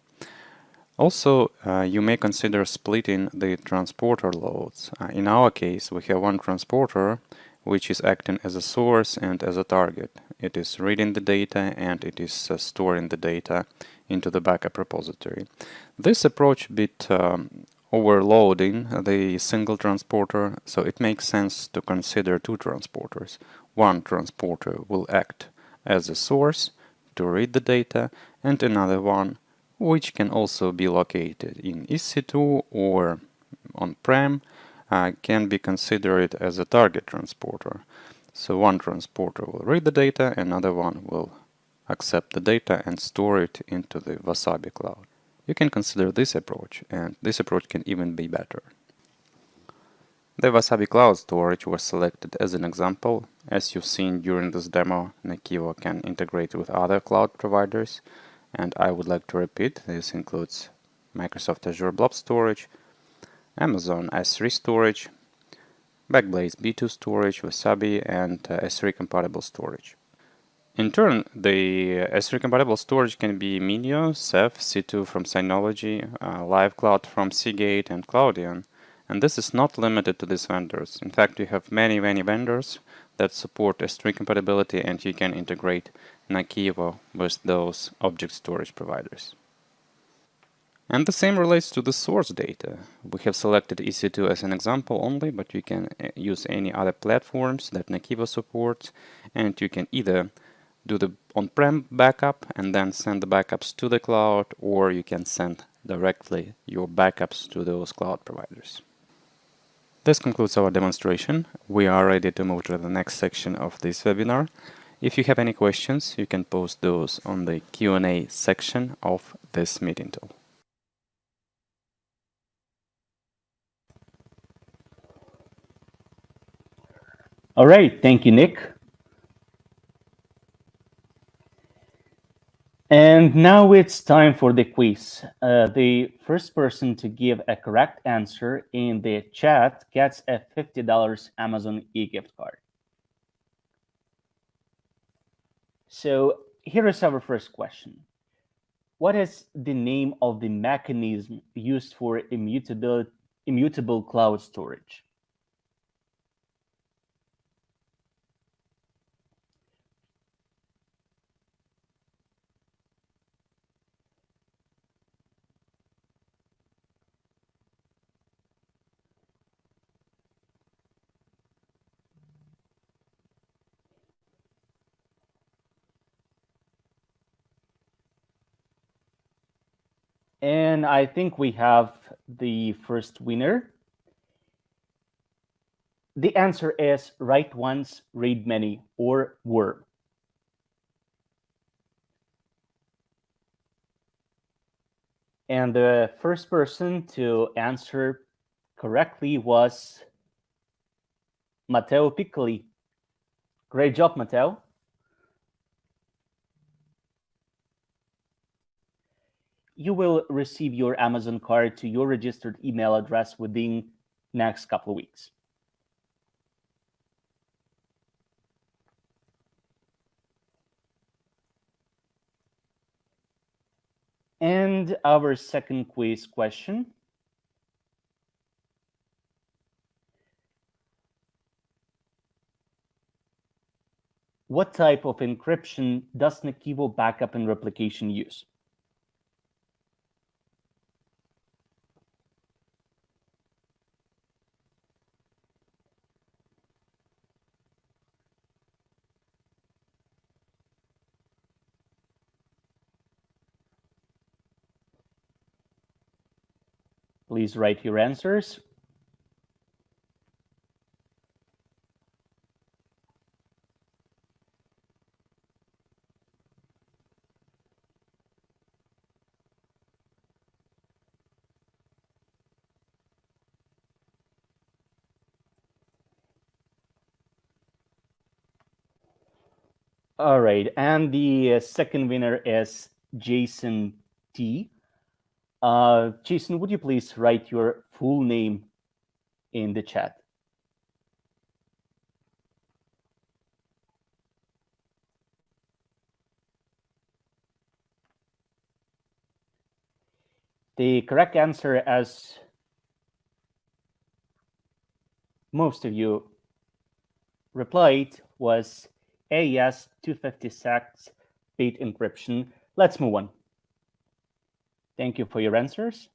Also, you may consider splitting the transporter loads. In our case, we have one transporter which is acting as a source and as a target. It is reading the data and it is storing the data into the backup repository. This approach a bit overloading the single transporter, so it makes sense to consider two transporters. One transporter will act as a source to read the data, and another one which can also be located in EC2 or on-prem, can be considered as a target transporter. So one transporter will read the data, another one will accept the data and store it into the Wasabi cloud. You can consider this approach, and this approach can even be better. The Wasabi cloud storage was selected as an example. As you've seen during this demo, NAKIVO can integrate with other cloud providers, and I would like to repeat, this includes Microsoft Azure Blob Storage, Amazon S3 storage, Backblaze B2 storage, Wasabi, and S3 compatible storage. In turn, the S3 compatible storage can be Minio, Ceph, C2 from Synology, Live Cloud from Seagate, and Cloudian. And this is not limited to these vendors. In fact, we have many vendors that support S3 compatibility, and you can integrate NAKIVO with those object storage providers. And the same relates to the source data. We have selected EC2 as an example only, but you can use any other platforms that NAKIVO supports, and you can either do the on-prem backup and then send the backups to the cloud, or you can send directly your backups to those cloud providers. This concludes our demonstration. We are ready to move to the next section of this webinar. If you have any questions, you can post those on the Q&A section of this meeting tool. All right, thank you, Nick. And now it's time for the quiz. The first person to give a correct answer in the chat gets a $50 Amazon e-gift card. So here is our first question. What is the name of the mechanism used for immutable cloud storage? And I think we have the first winner. The answer is write once, read many, or WOR. And the first person to answer correctly was Matteo Piccoli. Great job, Matteo. You will receive your Amazon card to your registered email address within next couple of weeks. And our second quiz question. What type of encryption does NAKIVO Backup and Replication use? Please write your answers. All right, and the second winner is Jason T. Jason, would you please write your full name in the chat? The correct answer, as most of you replied, was AES 256 bit encryption. Let's move on. Thank you for your answers.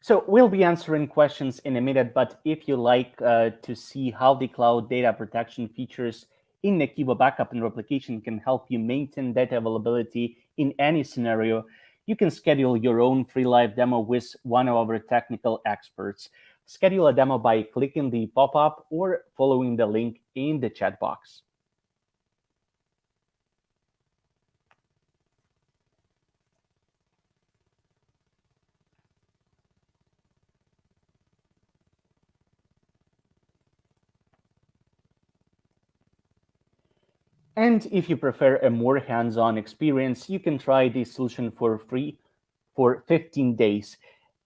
So we'll be answering questions in a minute, but if you like to see how the cloud data protection features in NAKIVO Backup and Replication can help you maintain data availability in any scenario, you can schedule your own free live demo with one of our technical experts. Schedule a demo by clicking the pop-up or following the link in the chat box. And if you prefer a more hands-on experience, you can try the solution for free for 15 days.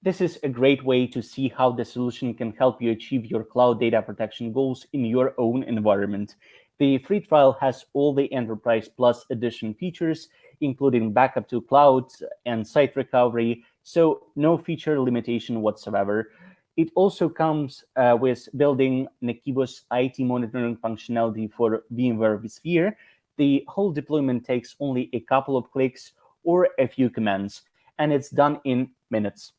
This is a great way to see how the solution can help you achieve your cloud data protection goals in your own environment. The free trial has all the Enterprise Plus edition features, including backup to cloud and site recovery, so no feature limitation whatsoever. It also comes with building NAKIVO's IT monitoring functionality for VMware vSphere. The whole deployment takes only a couple of clicks or a few commands, and it's done in minutes.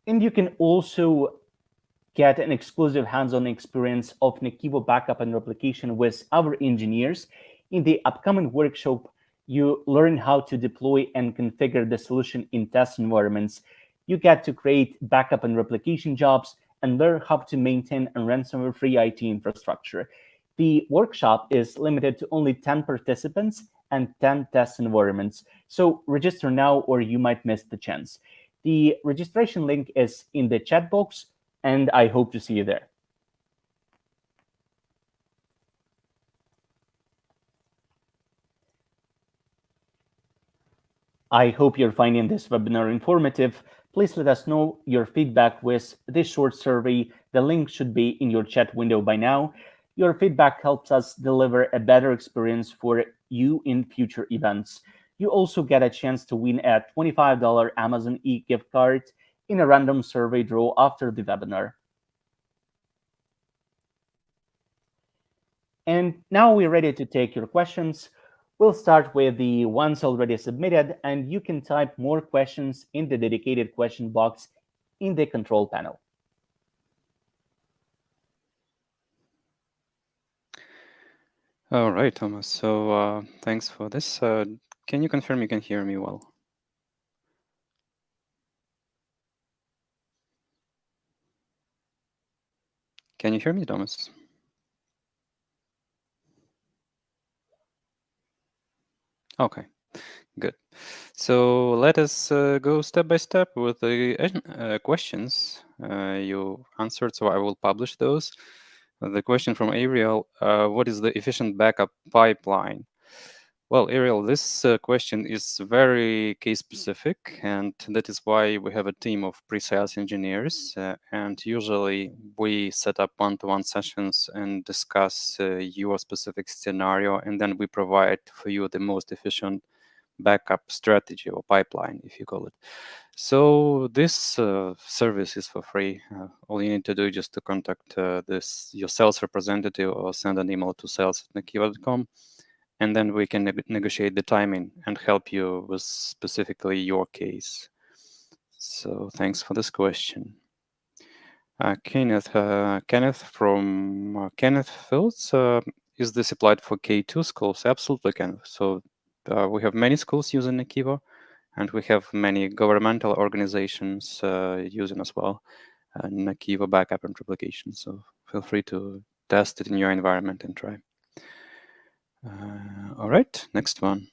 And you can also get an exclusive hands-on experience of NAKIVO Backup and Replication with our engineers. In the upcoming workshop, you learn how to deploy and configure the solution in test environments. You get to create backup and replication jobs and learn how to maintain a ransomware-free IT infrastructure. The workshop is limited to only 10 participants and 10 test environments, so register now or you might miss the chance. The registration link is in the chat box, and I hope to see you there. I hope you're finding this webinar informative. Please let us know your feedback with this short survey. The link should be in your chat window by now. Your feedback helps us deliver a better experience for you in future events. You also get a chance to win a $25 Amazon e-gift card in a random survey draw after the webinar. And now we're ready to take your questions. We'll start with the ones already submitted, and you can type more questions in the dedicated question box in the control panel. All right, Thomas. So thanks for this. Can you confirm you can hear me well? Can you hear me, Thomas? Okay, good. So let us go step by step with the questions you answered. So I will publish those. The question from Ariel, what is the efficient backup pipeline? Well, Ariel, this question is very case specific, and that is why we have a team of pre-sales engineers. And usually we set up one-to-one sessions and discuss your specific scenario, and then we provide for you the most efficient backup strategy or pipeline, if you call it. So this service is for free. All you need to do is just to contact your sales representative or send an email to sales@nakivo.com, and then we can negotiate the timing and help you with specifically your case. So thanks for this question. Kenneth from Kenneth Fields, is this applied for K2 schools? Absolutely, Kenneth. So we have many schools using NAKIVO, and we have many governmental organizations using as well NAKIVO Backup and Replication. So feel free to test it in your environment and try. All right, next one.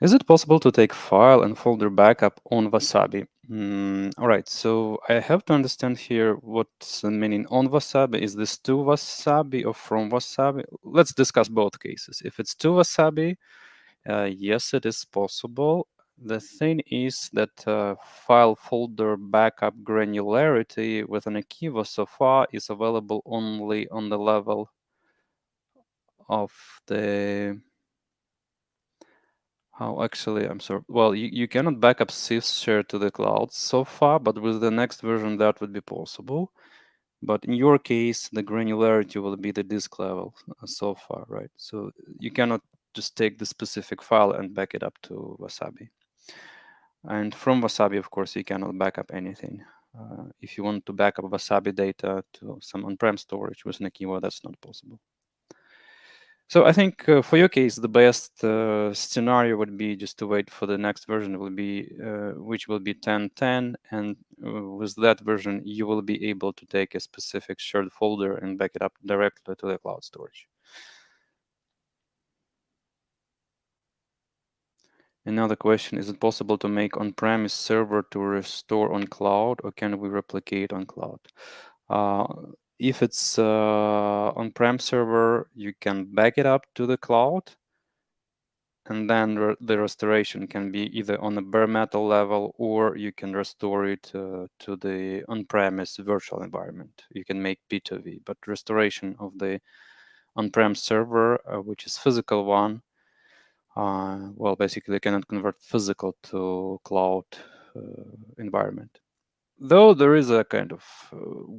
Is it possible to take file and folder backup on Wasabi? All right, so I have to understand here what's the meaning on Wasabi. Is this to Wasabi or from Wasabi? Let's discuss both cases. If it's to Wasabi, yes, it is possible. The thing is that file folder backup granularity with an NAKIVO so far is available only on the level of the how actually, I'm sorry. Well, you cannot backup sys share to the cloud so far, but with the next version that would be possible. But in your case, the granularity will be the disk level so far, right? So you cannot just take the specific file and back it up to Wasabi. And from Wasabi, of course, you cannot back up anything. If you want to back up Wasabi data to some on-prem storage with NAKIVO, that's not possible. So I think for your case, the best scenario would be just to wait for the next version, will be which will be 10.10, and with that version, you will be able to take a specific shared folder and back it up directly to the cloud storage. Another question, is it possible to make on-premise server to restore on cloud, or can we replicate on cloud? If it's on-prem server, you can back it up to the cloud, and then the restoration can be either on a bare metal level, or you can restore it to the on-premise virtual environment. You can make P2V, but restoration of the on-prem server, which is physical one, well, basically you cannot convert physical to cloud environment. Though there is a kind of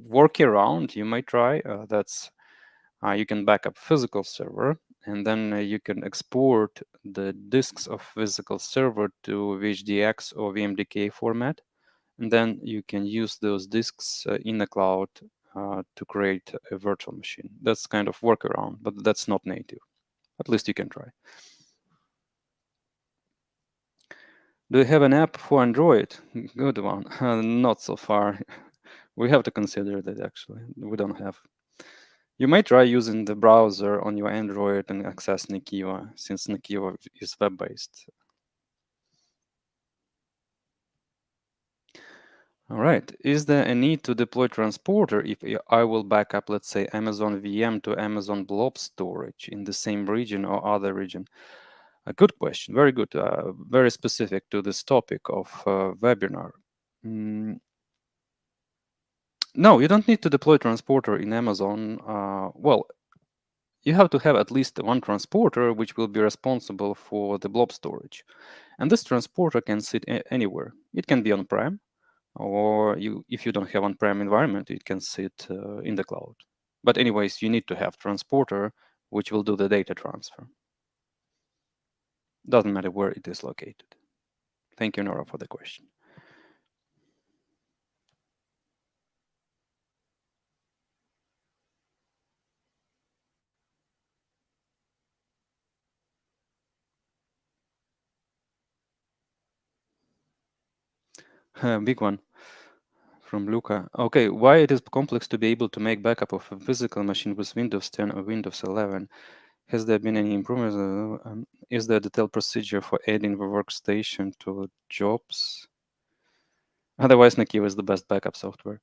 workaround you might try, that's you can back up physical server, and then you can export the disks of physical server to VHDX or VMDK format, and then you can use those disks in the cloud to create a virtual machine. That's kind of workaround, but that's not native. At least you can try. Do you have an app for Android? Good one. Not so far. We have to consider that, actually. We don't have. You might try using the browser on your Android and access NAKIVO, since NAKIVO is web-based. All right. Is there a need to deploy transporter if I will back up, let's say, Amazon VM to Amazon Blob storage in the same region or other region? A good question. Very good. Very specific to this topic of webinar. No, you don't need to deploy transporter in Amazon. Well, you have to have at least one transporter which will be responsible for the blob storage. And this transporter can sit anywhere. It can be on-prem, or if you don't have on-prem environment, it can sit in the cloud. But anyways, you need to have transporter which will do the data transfer. Doesn't matter where it is located. Thank you, Nora, for the question. Big one from Luca. Okay, why it is complex to be able to make backup of a physical machine with Windows 10 or Windows 11? Has there been any improvements? Is there a detailed procedure for adding the workstation to jobs? Otherwise, NAKIVO is the best backup software.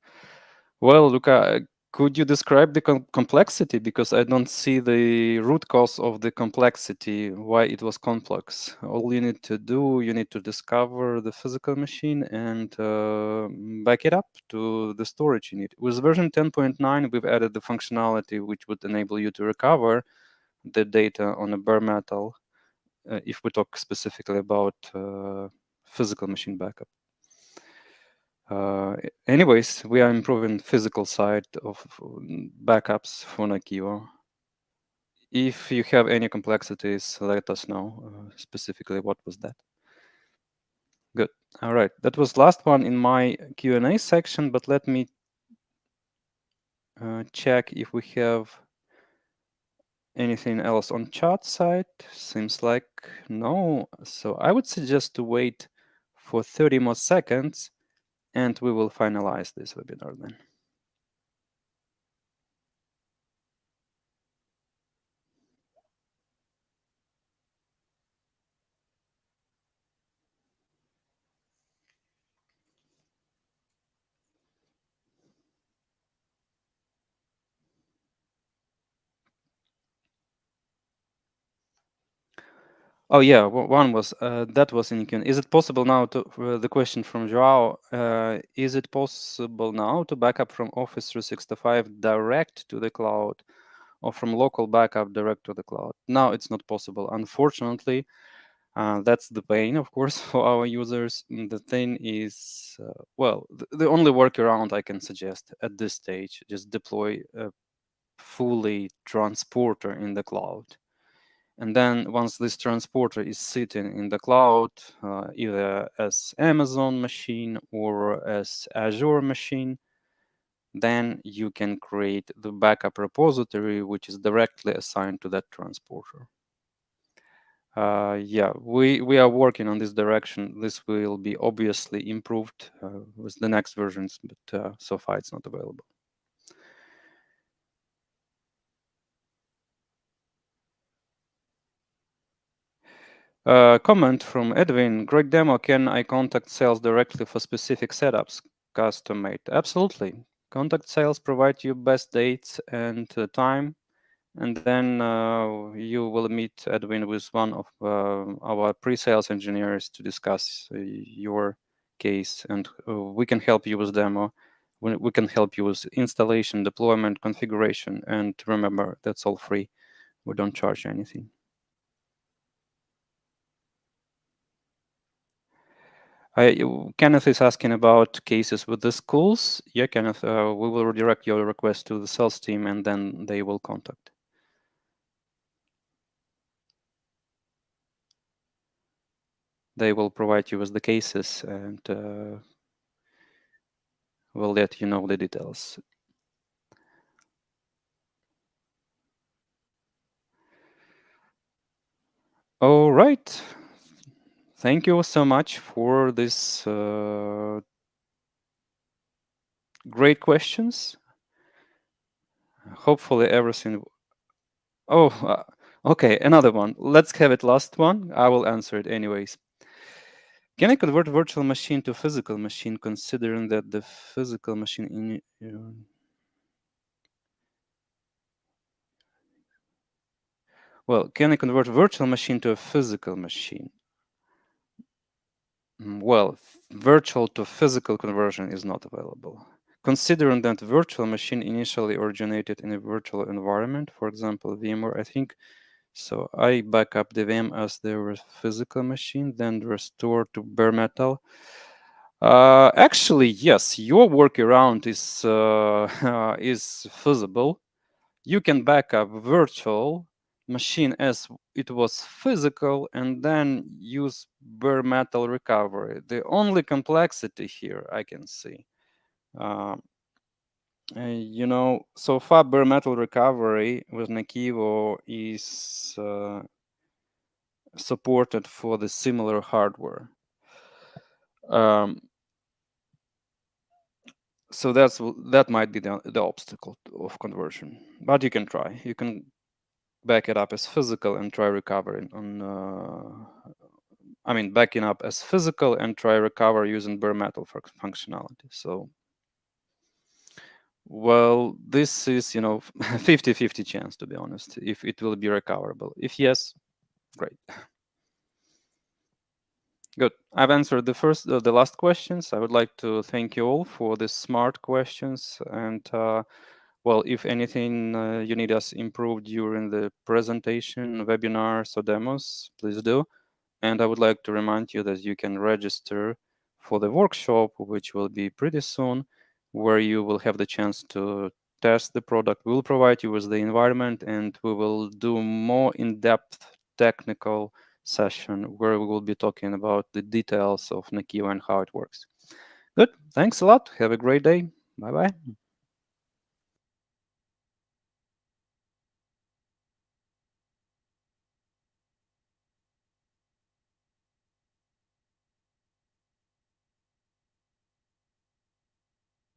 Well, Luca, could you describe the complexity? Because I don't see the root cause of the complexity, why it was complex. All you need to do, you need to discover the physical machine and back it up to the storage you need. With version 10.9, we've added the functionality which would enable you to recover the data on a bare metal, if we talk specifically about physical machine backup. Anyways, we are improving physical side of backups for NAKIVO. If you have any complexities, let us know specifically what was that. Good. All right, that was last one in my Q&A section, but let me check if we have anything else on chat side. Seems like no. So I would suggest to wait for 30 more seconds and we will finalize this webinar then. Oh yeah, one was that was in Q&A. Is it possible now to the question from Joao? Is it possible now to backup from Office 365 direct to the cloud, or from local backup direct to the cloud? Now it's not possible, unfortunately. That's the pain, of course, for our users. The thing is, well, the only workaround I can suggest at this stage, just deploy a fully transporter in the cloud. And then once this transporter is sitting in the cloud, either as Amazon machine or as Azure machine, then you can create the backup repository, which is directly assigned to that transporter. Yeah, we are working on this direction. This will be obviously improved with the next versions, but so far it's not available. Comment from Edwin, great demo. Can I contact sales directly for specific setups, custom made? Absolutely. Contact sales provide you best dates and time, and then you will meet Edwin with one of our pre-sales engineers to discuss your case, and we can help you with demo. We can help you with installation, deployment, configuration, and remember, that's all free. We don't charge anything. Kenneth is asking about cases with the schools. Yeah, Kenneth, we will redirect your request to the sales team, and then they will contact. They will provide you with the cases, and will let you know the details. All right. Thank you so much for this great questions. Hopefully everything. Oh, okay, another one. Let's have it last one. I will answer it anyways. Can I convert virtual machine to physical machine, considering that the physical machine in well, can I convert virtual machine to a physical machine? Well, virtual to physical conversion is not available. Considering that virtual machine initially originated in a virtual environment, for example, VMware, I think, so I back up the VM as their physical machine, then restore to bare metal. Actually, yes, your workaround is is feasible. You can back up virtual machine as it was physical and then use bare metal recovery. The only complexity here I can see, uh, you know, so far bare metal recovery with NAKIVO is supported for the similar hardware. Um, so that might be the obstacle of conversion, but you can try. You can back it up as physical and try recovering on I mean backing up as physical and try recover using bare metal for functionality. So well, this is, you know, 50-50 chance, to be honest, if it will be recoverable. If yes, great. Good. I've answered the last questions. I would like to thank you all for the smart questions, and well, if anything you need us improved during the presentation, webinars, or demos, please do. And I would like to remind you that you can register for the workshop, which will be pretty soon, where you will have the chance to test the product. We'll provide you with the environment, and we will do more in-depth technical session where we will be talking about the details of NAKIVO and how it works. Good. Thanks a lot. Have a great day. Bye-bye.